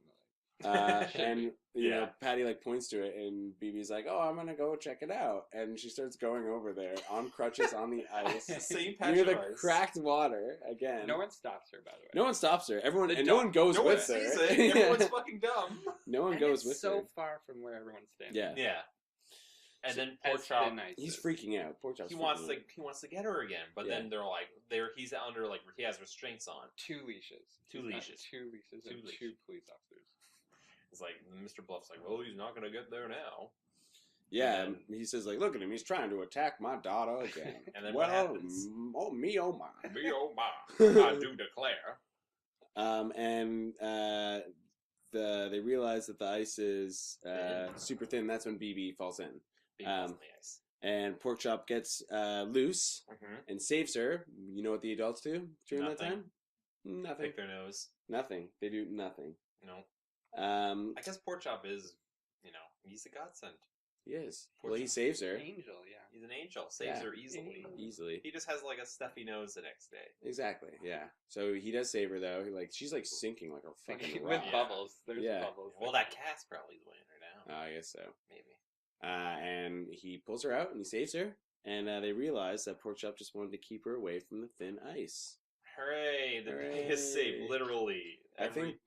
S3: the lake.
S2: And
S1: Yeah.
S2: Patty like points to it, and BB's like, "Oh, I'm gonna go check it out." And she starts going over there on crutches on the ice,
S1: Same patch
S2: near
S1: of
S2: the
S1: ice.
S2: cracked water again.
S3: No one stops her, by the way.
S2: No one stops her. Everyone
S3: They
S2: and no
S3: don't.
S2: one goes
S1: No one
S2: with her.
S1: sees it. Everyone's fucking dumb.
S2: No one
S3: And
S2: goes
S3: it's
S2: with
S3: so
S2: her.
S3: far from where everyone's standing.
S2: Yeah.
S1: Yeah. And then
S3: As
S1: Porkchop,
S3: thin ice
S2: He's
S3: is.
S2: freaking out. Porkchop's
S1: he
S2: freaking
S1: wants to get her again, but
S2: Yeah.
S1: then he's under he has restraints on.
S3: 2 leashes.
S1: Two
S3: He's got
S1: leashes.
S3: 2 leashes
S1: Two
S3: and
S1: leashes.
S3: 2 police officers.
S1: It's like Mr. Bluff's like, well, he's not gonna get there now.
S2: Yeah,
S1: And
S2: he says like, "Look at him. He's trying to attack my daughter again."
S1: And then what
S2: well,
S1: happens?
S2: oh me, oh my.
S1: Me oh my, I do declare.
S2: They realize that the ice is super thin. That's when BB falls in,
S1: Being on the ice.
S2: and Porkchop gets loose
S1: Mm-hmm.
S2: and saves her. You know what the adults do during that
S1: Nothing.
S2: time? Nothing.
S1: Pick their nose.
S2: Nothing. They do nothing.
S1: No.
S2: Um,
S1: I guess Porkchop is, he's a godsend.
S2: he is. Well, he saves her
S3: Angel, yeah.
S1: He's an angel. Saves
S2: Yeah.
S1: her easily.
S2: easily.
S1: He just has like a stuffy nose the next day.
S2: Exactly. Yeah. So he does save her though. She's like sinking like a fucking
S3: With
S2: rock.
S1: Yeah.
S3: bubbles. There's
S2: Yeah.
S3: bubbles.
S1: Well, that cat's probably weighing her down.
S2: I guess so.
S1: Maybe.
S2: And he pulls her out and he saves her. And they realize that Porkchop just wanted to keep her away from the thin ice.
S1: Hooray! The day is
S2: Hooray.
S1: saved, literally.
S2: I think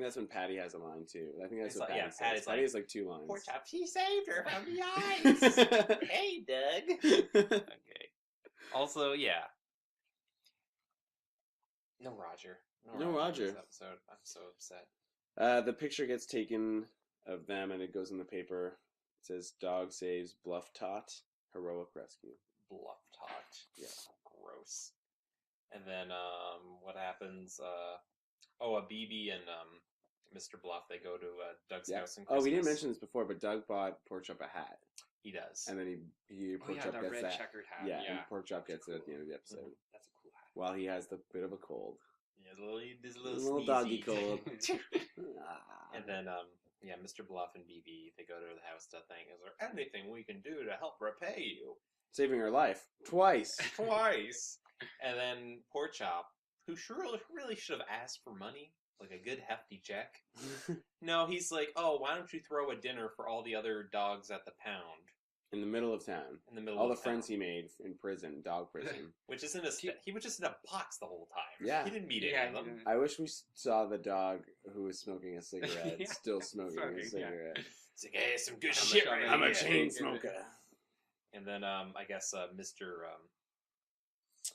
S2: that's when Patty has a line too. I think that's
S1: It's
S2: what
S1: like-
S2: Patty
S1: yeah,
S2: says.
S1: Patty's
S2: Patty
S1: like,
S2: has like 2 lines.
S1: Porkchop, she saved her from the ice. Hey, Doug. Okay. Also, yeah. No Roger.
S2: No
S1: in
S2: Roger.
S1: This episode. I'm so upset.
S2: The picture gets taken of them and it goes in the paper. It says, "Dog saves Bluff Tot. Heroic rescue."
S1: Bluff tot.
S2: Yeah.
S1: Gross. And then, what happens? A BB and Mr. Bluff, they go to Doug's
S2: Yeah.
S1: house in
S2: Oh,
S1: Christmas.
S2: we didn't mention this before, but Doug bought Porkchop a hat.
S1: He does.
S2: And then
S3: Oh, yeah,
S2: Porkchop
S3: the
S2: gets
S3: red
S2: that.
S3: checkered hat.
S2: Yeah,
S3: Yeah.
S2: and Porkchop gets it at the end of the episode.
S3: That's a cool hat.
S2: While he has the bit of a cold.
S1: Yeah, this
S2: A
S1: little
S2: little doggy
S1: sneezy.
S2: cold.
S1: And then, Mr. Bluff and BB, they go to the house to think, is there anything we can do to help repay you?
S2: Saving her life. Twice.
S1: Twice. And then Porkchop, who really should have asked for money, like a good hefty check. No, he's like, oh, why don't you throw a dinner for all the other dogs at the pound
S2: In the middle of town.
S1: in the middle
S2: All
S1: of
S2: the
S1: town?
S2: friends he made in prison, dog prison.
S1: Which is he was just in a box the whole time.
S2: Yeah.
S1: He didn't meet
S3: Yeah,
S1: any of
S3: he
S1: them.
S3: didn't.
S2: I wish we saw the dog who was smoking a cigarette,
S3: Yeah.
S2: still smoking a
S3: Smoking, yeah.
S2: cigarette.
S1: It's like, hey, some good
S3: I'm a
S1: shit
S3: shaman.
S1: right
S2: I'm a
S1: here.
S2: chain smoker.
S1: And then, I guess,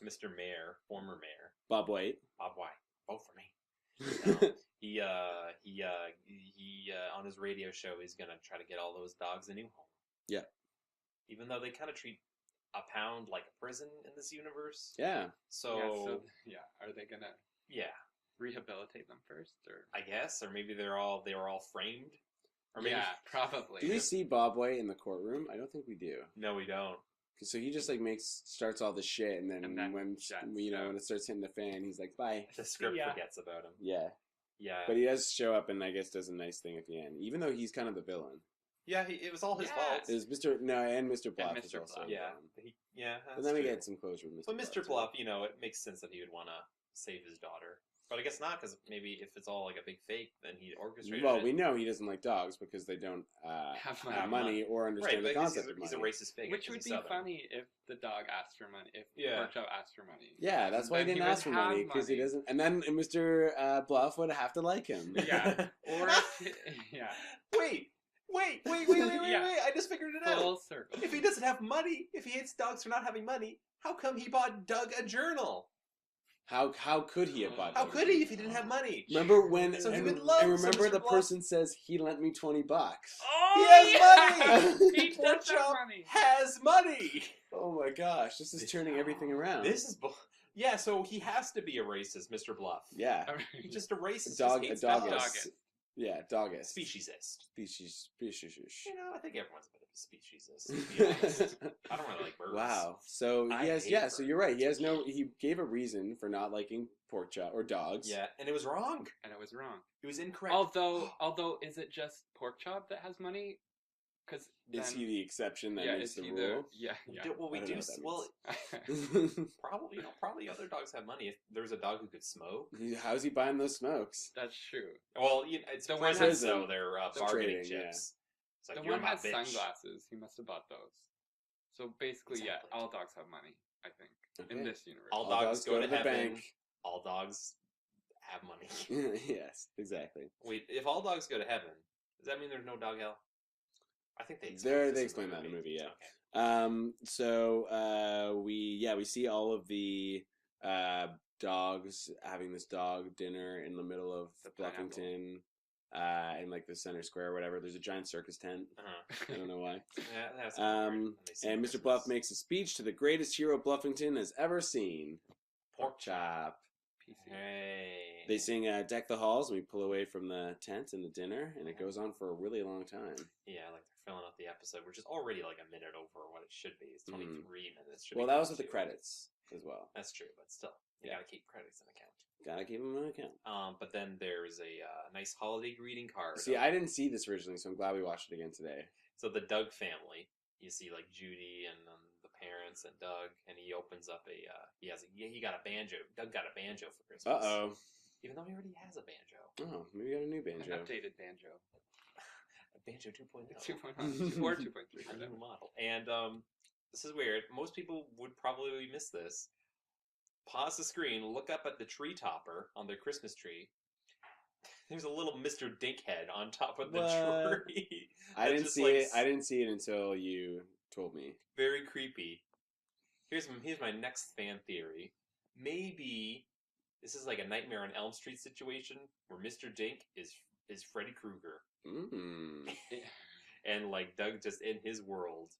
S1: Mr. Mayor, former mayor,
S2: Bob White.
S1: Bob White, vote for me. He on his radio show, he's gonna try to get all those dogs a new home.
S2: Yeah.
S1: Even though they kind of treat a pound like a prison in this universe.
S2: Yeah.
S1: So,
S3: Are they gonna
S1: yeah,
S3: rehabilitate them first, or
S1: I guess, or maybe they were all framed, or maybe
S3: probably.
S2: Do we see Bob White in the courtroom? I don't think we do.
S1: no, we don't.
S2: So he just like starts all the shit, and then when
S3: shuts
S2: when it starts hitting the fan, he's like, "Bye."
S1: The script
S3: Yeah.
S1: forgets about him.
S2: Yeah.
S1: Yeah,
S2: But he does show up and I guess does a nice thing at the end, even though he's kind of the villain.
S1: yeah, it was all his
S3: Yeah.
S1: fault.
S2: Is Mr. Bluff is
S3: Mr.
S2: also
S3: Bluff.
S2: the
S1: Yeah,
S2: villain.
S1: that's
S2: And then we
S1: true.
S2: get some closure with Mr.
S1: But
S2: Bluff.
S1: Mr.
S2: too.
S1: Bluff, it makes sense that he would want to save his daughter. But I guess not, because maybe if it's all like a big fake, then he orchestrated
S2: Well,
S1: it.
S2: we know he doesn't like dogs because they don't
S3: Have
S2: have
S3: money.
S2: money or
S1: Right,
S2: understand
S1: but
S2: the concept of
S1: he's a
S2: money.
S1: racist bigot.
S3: Which
S1: 'cause
S3: would
S1: he's
S3: be
S1: Southern.
S3: funny if the dog asked for money. If
S1: Yeah.
S3: Porkchop asked for money.
S2: Yeah, that's why he
S3: Then
S2: didn't
S3: he
S2: ask for
S3: would
S2: money
S3: have
S2: because he
S3: money.
S2: doesn't. And then Mr. Bluff would have to like him.
S3: Yeah. Or if, yeah,
S1: Wait!
S3: Yeah.
S1: I just figured it
S3: full
S1: out.
S3: circle.
S1: If he doesn't have money, if he hates dogs for not having money, how come he bought Doug a journal?
S2: How could he have bought?
S1: How
S2: Doug?
S1: could he if he didn't have money?
S2: Remember when?
S1: So he
S2: and,
S1: would love
S2: and remember
S1: some Mr.
S2: the
S1: Bluff.
S2: person says he lent me $20.
S1: He
S3: Oh,
S1: has money!
S3: He does have
S1: Porkchop
S3: money.
S1: has money!
S2: Oh my gosh, this is turning everything around.
S1: This is... Yeah, so he has to be a racist, Mr. Bluff.
S2: Yeah,
S1: He's just a racist.
S2: a dog
S1: just hates
S2: is
S1: dogs.
S2: Yeah, dogist.
S1: Speciesist.
S2: Species.
S1: You know, I think everyone's a bit of a speciesist, to be honest. I don't really like birds.
S2: Wow. So
S1: I
S2: he has,
S1: hate
S2: yeah. So you're right.
S1: birds.
S2: He gave a reason for not liking pork chop or dogs.
S1: Yeah, and it was wrong.
S3: And it was wrong.
S1: It was incorrect.
S3: Although, is it just Porkchop that has money? Because
S2: Is he the exception that makes
S3: is
S2: the
S3: he
S2: rule?
S3: Yeah.
S1: Well, we
S2: I don't
S1: do.
S2: know what that
S1: Well,
S2: means.
S1: probably other dogs have money. If there's a dog who could smoke,
S2: How's he buying those smokes?
S3: That's true.
S1: well, you know, it's
S3: The
S1: prison,
S3: one has
S1: so they're bargaining
S2: trading, yeah.
S1: chips. It's like
S3: The
S1: you're
S3: one
S1: my
S3: has
S1: bitch.
S3: sunglasses. He must have bought those. So basically, yeah,
S1: Exactly.
S3: all dogs have money. I think in
S2: Okay.
S3: this universe.
S1: All dogs go to
S2: the
S1: heaven.
S2: bank.
S1: All dogs have money.
S2: Yes, exactly.
S1: Wait, if all dogs go to heaven, does that mean there's no dog hell? I think they
S2: They explain that in the movie, yeah.
S1: Okay.
S2: So we see all of the dogs having this dog dinner in the middle of
S3: The pineapple.
S2: Bluffington, in like the center square or whatever. There's a giant circus tent. I don't know why.
S1: Yeah, that's weird when they sing
S2: And Mr.
S1: Christmas.
S2: Bluff makes a speech to the greatest hero Bluffington has ever seen.
S1: Porkchop.
S3: PC.
S1: Hey.
S2: They sing "Deck the Halls," and we pull away from the tent and the dinner, and it goes on for a really long time.
S1: Yeah, like they're filling out the episode, which is already like a minute over what it should be. It's 23 minutes. Should
S2: Well,
S1: be
S2: that was with the
S1: 22.
S2: credits as well.
S1: That's true, but still, you
S2: Yeah.
S1: gotta keep credits in account.
S2: Gotta keep them on account.
S1: But then there's a nice holiday greeting card.
S2: See, I didn't see this originally, so I'm glad we watched it again today.
S1: So the Doug family, you see like Judy and the parents and Doug, and he opens up he got a banjo. Doug got a banjo for Christmas. Even though he already has a banjo.
S2: Oh, maybe we got a new
S3: An
S2: banjo.
S3: updated banjo.
S1: A banjo 2.0.
S3: 2.0 or 2.3.
S1: A new model. And this is weird. Most people would probably miss this. Pause the screen, look up at the tree topper on their Christmas tree. There's a little Mr. Dinkhead on top of the
S2: What?
S1: tree.
S2: I
S1: That's
S2: didn't
S1: just,
S2: see
S1: like,
S2: it. I didn't see it until you told me.
S1: Very creepy. Here's my next fan theory. Maybe this is like a Nightmare on Elm Street situation where Mr. Dink is Freddy Krueger. And like Doug just in his world.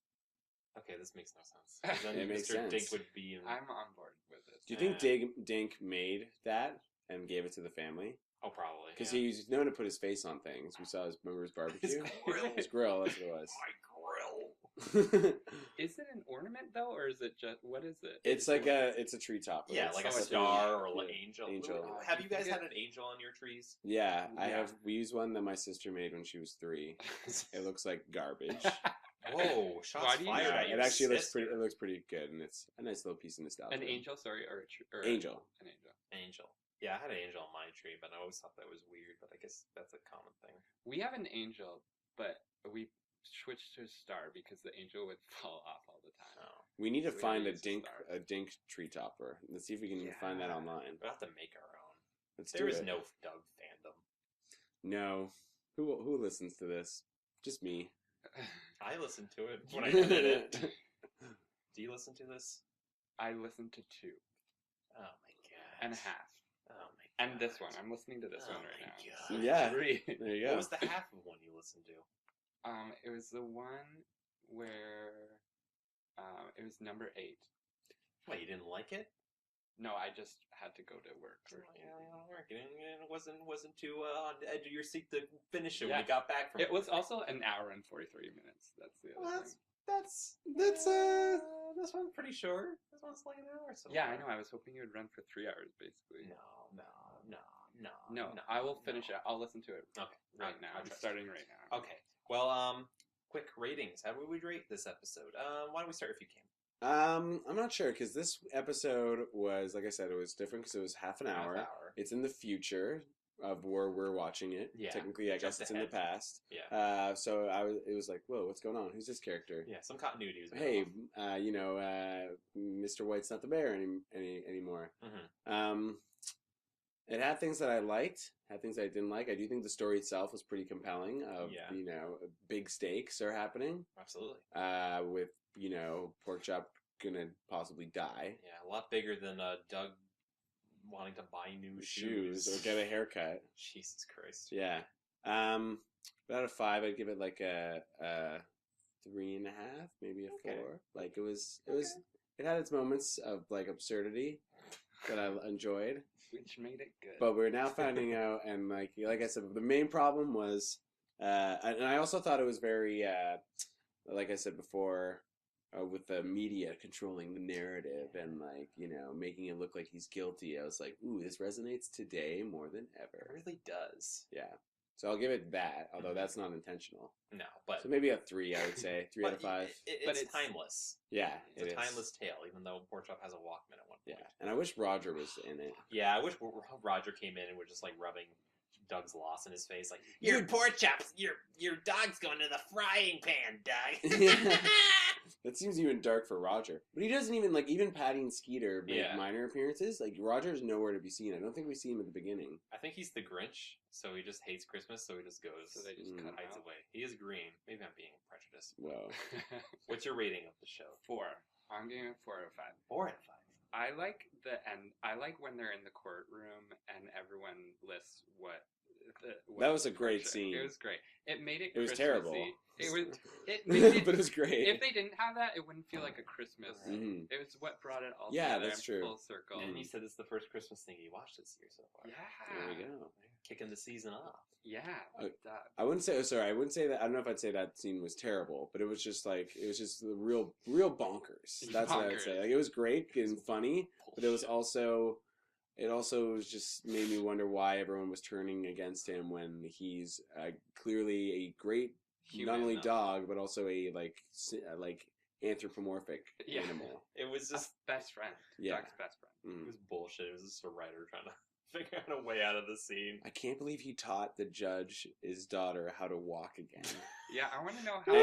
S1: Okay, this makes no sense. 'Cause then
S2: It makes
S1: Mr.
S2: sense.
S1: Dink would be in.
S3: I'm on board with it.
S2: Do you think Dink made that and gave it to the family?
S1: Oh, probably.
S2: Because
S1: yeah.
S2: he's known to put his face on things. We saw his barbecue.
S1: grill.
S2: His grill, that's what it was.
S1: My grill.
S3: Is it an ornament though, or is it just what is it?
S2: It's a tree topper.
S1: Yeah,
S2: It's
S1: like a
S2: something-
S1: star or
S2: yeah.
S1: like angel.
S2: Angel.
S1: Have you guys had an angel on your trees?
S2: Yeah, I
S3: Yeah.
S2: have. We used one that my sister made when she was 3. It looks like garbage.
S1: Whoa, shots
S3: Why do you
S1: fired
S3: do
S1: at
S3: that?
S1: your
S2: It actually looks
S1: sister.
S2: pretty. It looks pretty good, and it's a nice little piece of nostalgia.
S3: An angel, sorry, or
S2: Angel.
S3: An angel.
S1: Angel. Yeah, I had an angel on my tree, but I always thought that was weird. But I guess that's a common thing.
S3: We have an angel, but we switched to a star because the angel would fall off all the time.
S1: Oh,
S2: We need to
S3: So we
S2: find
S3: gotta use the stars.
S2: a dink tree topper. Let's see if we can find that
S3: Yeah.
S2: online.
S1: we'll have to make our own.
S2: Let's
S1: There
S2: do
S1: is
S2: it.
S1: no Doug fandom.
S2: No. Who listens to this? Just me.
S1: I listen to it when I edit it. Do you listen to this?
S3: I listened to 2
S1: Oh my god.
S3: and a half.
S1: Oh my god.
S3: And this one. I'm listening to this
S1: Oh
S3: one right
S1: my
S3: now.
S1: God.
S3: So
S2: Yeah.
S3: 3.
S2: There you
S1: What
S2: go.
S1: was the half of one you listened to?
S3: It was the one where it was number 8.
S1: What, you didn't like it?
S3: No, I just had to go to work.
S1: It wasn't too on the edge of your seat to finish it when
S3: Yeah.
S1: you got back from
S3: It was
S1: work.
S3: also an hour and 43 minutes. That's the other
S1: Well,
S3: thing.
S1: that's this one's pretty short. This one's like an hour. So
S3: Yeah,
S1: far.
S3: I know. I was hoping it would run for 3 hours, basically.
S1: No.
S3: No, I will finish it. I'll listen to it
S1: Okay,
S3: right now.
S1: I
S3: I'm
S1: trust
S3: starting right now.
S1: Okay. Well, quick ratings. How would we rate this episode? Why don't we start if you can?
S2: I'm not sure because this episode was, like I said, it was different because it was half an hour.
S1: Half hour.
S2: It's in the future of where we're watching it.
S1: Yeah,
S2: Technically, I guess
S1: jumped
S2: it's in the
S1: ahead.
S2: past.
S1: Yeah.
S2: So it was like, whoa, what's going on? Who's this character?
S1: Yeah. Some continuity was.
S2: Hey, Mr. White's not the bear anymore.
S1: Mm-hmm.
S2: It had things that I liked, had things I didn't like. I do think the story itself was pretty compelling. Of
S1: Yeah.
S2: big stakes are happening.
S1: Absolutely.
S2: With Porkchop gonna possibly die.
S1: Yeah, a lot bigger than Doug wanting to buy new
S2: Shoes or get a haircut.
S1: Jesus Christ.
S2: Yeah. But out of 5, I'd give it like a 3.5, maybe a 4.
S1: Okay.
S2: Like it had its moments of like absurdity that I enjoyed.
S3: which made it good.
S2: But we're now finding out, and like I said, the main problem was, and I also thought it was very, like I said before, with the media controlling the narrative and like making it look like he's guilty. I was like, ooh, this resonates today more than
S1: It
S2: ever.
S1: really does.
S2: Yeah. So I'll give it that, although that's not intentional.
S1: No, but
S2: So maybe a 3, I would say. 3 out of 5.
S1: But it's timeless.
S2: Yeah,
S1: It's a timeless tale, even though Porkchop has a Walkman at one point.
S2: Yeah, and I wish Roger was in it.
S1: Yeah, I wish Roger came in and was just like rubbing Doug's loss in his face, like, "Your Porkchop, your dog's going to the frying pan, Doug."
S2: That seems even dark for Roger. But he doesn't even Patty and Skeeter make minor appearances. Like, Roger's nowhere to be seen. I don't think we see him at the beginning.
S1: I think he's the Grinch, so he just hates Christmas, so he just goes.
S3: So they just
S1: hides away. He is green. Maybe I'm being prejudiced.
S2: Whoa.
S1: What's your rating of the show?
S3: 4. I'm giving it 4 out of 5.
S1: 4 out of 5.
S3: I like the end. I like when they're in the courtroom and everyone lists what
S2: that was a great scene.
S3: It was great. It made it.
S2: It was
S3: Christmassy.
S2: terrible.
S3: It was. It
S2: but it was great.
S3: If they didn't have that, it wouldn't feel like a Christmas.
S2: Mm-hmm.
S3: It was what brought it all
S2: Yeah,
S3: together.
S2: that's true.
S3: Full circle.
S1: And you said it's the first Christmas thing you watched this year so far.
S3: Yeah.
S2: There we go.
S1: Kicking the season off.
S3: Yeah.
S2: I wouldn't say. Sorry, I wouldn't say that. I don't know if I'd say that scene was terrible, but it was just the real bonkers. That's what I would say. Like, it was great and funny, but it was also. It also just made me wonder why everyone was turning against him when he's clearly a great, not only dog, but also a like anthropomorphic animal.
S1: It was just
S3: best friend.
S2: Yeah.
S3: Doug's best friend.
S1: It was bullshit. It was just a writer trying to figure out a way out of the scene.
S2: I can't believe he taught the judge his daughter how to walk again.
S3: Yeah, I want to know how.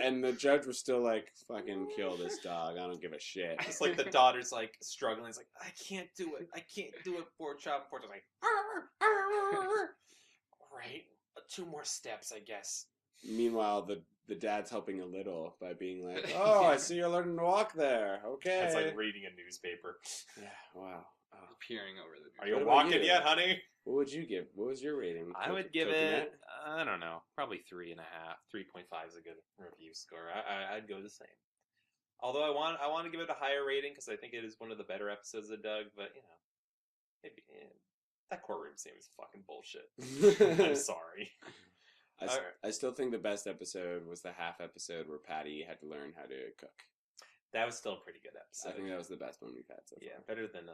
S2: And the judge was still like, "Fucking kill this dog. I don't give a shit."
S1: It's like the daughter's like struggling. It's like, "I can't do it. I can't do it, Porkchop." Porkchop's like, "Arr, arr, arr." Right, 2 more steps, I guess.
S2: Meanwhile, the dad's helping a little by being like, "Oh, I see you're learning to walk there. Okay."
S1: It's like reading a newspaper.
S2: Yeah. Wow.
S3: Peering over the.
S1: Are you walking yet, honey?
S2: What would you give? What was your rating?
S1: I would give it, I don't know, probably 3.5. 3.5 is a good review score. I'd go the same. Although I want to give it a higher rating because I think it is one of the better episodes of Doug. But maybe that courtroom scene was fucking bullshit. I'm sorry.
S2: I still think the best episode was the half episode where Patty had to learn how to cook.
S1: That was still a pretty good episode.
S2: I think that was the best one we've had so far.
S1: Yeah, better than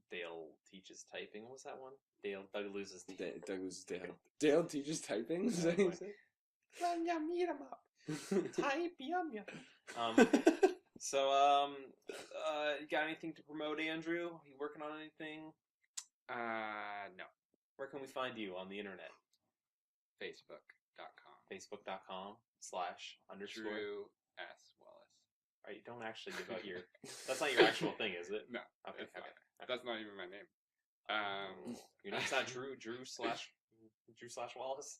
S1: Dale teaches typing. What was that one? Doug loses teaching.
S2: Doug loses Dale. Dale teaches typing? Is that what you say?
S1: Yum, eat 'em up. Type, yum, yum. So, you got anything to promote, Andrew? Are you working on anything?
S3: No.
S1: Where can we find you on the internet?
S3: Facebook.com.
S1: Facebook.com/_
S3: Drew S. Wallace.
S1: Right, you don't actually give out your. That's not your actual thing, is it?
S3: No.
S1: Okay.
S3: That's not even my name.
S1: Your name's not Drew. Drew/Wallace.
S3: It's Drew-Wallace.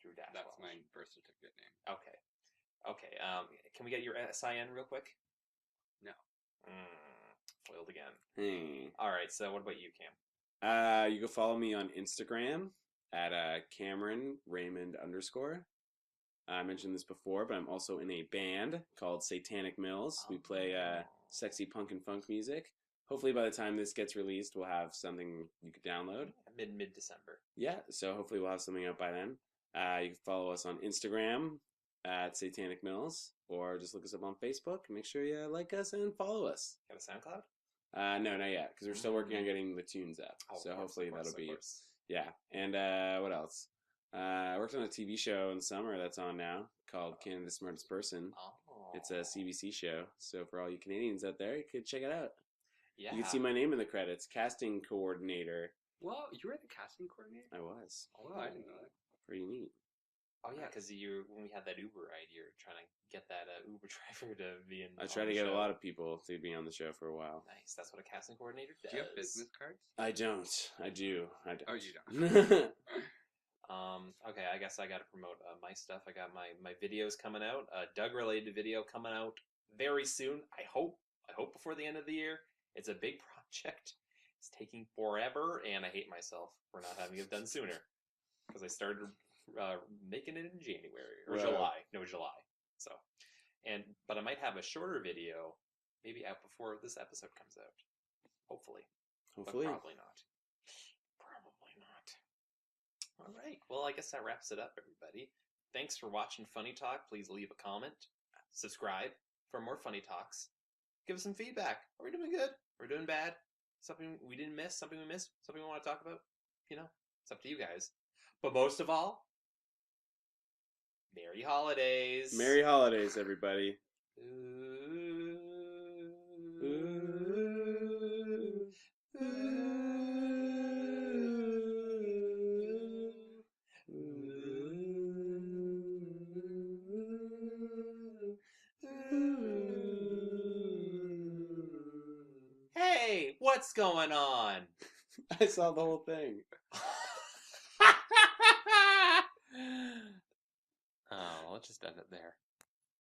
S1: Drew-Wallace.
S3: That's my birth certificate name.
S1: Okay. Can we get your SIN real quick?
S3: No.
S1: Foiled again.
S2: Hmm.
S1: All right. So, what about you, Cam?
S2: You can follow me on Instagram at Cameron Raymond _ I mentioned this before, but I'm also in a band called Satanic Mills. We play sexy punk and funk music. Hopefully by the time this gets released, we'll have something you could download.
S1: Mid-December.
S2: Yeah, so hopefully we'll have something up by then. You can follow us on Instagram at Satanic Mills, or just look us up on Facebook. Make sure you like us and follow us.
S1: Got a SoundCloud?
S2: No, not yet, because we're still working on getting the tunes up. So hopefully that'll be... Yeah, and what else? I worked on a TV show in the summer that's on now called Canada's Smartest Person.
S1: Oh.
S2: It's a CBC show, so for all you Canadians out there, you could check it out.
S1: Yeah.
S2: You can see my name in the credits, casting coordinator.
S3: Well, you were the casting coordinator?
S2: I was.
S3: Oh, I didn't know that.
S2: Pretty neat.
S1: Oh yeah, because when we had that Uber ride, you're trying to get that Uber driver to be in.
S2: I try to get a lot of people to be on the show for a while.
S1: Nice. That's what a casting coordinator does.
S3: Do you have business cards?
S2: I don't. I do. I don't.
S3: Oh, you don't.
S1: Okay, I guess I got to promote my stuff. I got my videos coming out. Doug related video coming out very soon. I hope before the end of the year. It's a big project. It's taking forever, and I hate myself for not having it done sooner because I started making it in January or July. No, July. So, but I might have a shorter video maybe out before this episode comes out. Hopefully.
S2: Hopefully.
S1: But probably not. Probably not. All right. Well, I guess that wraps it up, everybody. Thanks for watching Funnie Talk. Please leave a comment. Subscribe for more Funnie Talks. Give us some feedback. Are we doing good? Are we doing bad? Something we didn't miss? Something we missed? Something we want to talk about? You know, it's up to you guys. But most of all, Merry Holidays.
S2: Merry Holidays, everybody.
S1: Hey, what's going on?
S2: I saw the whole thing.
S1: Oh, let's just end it there.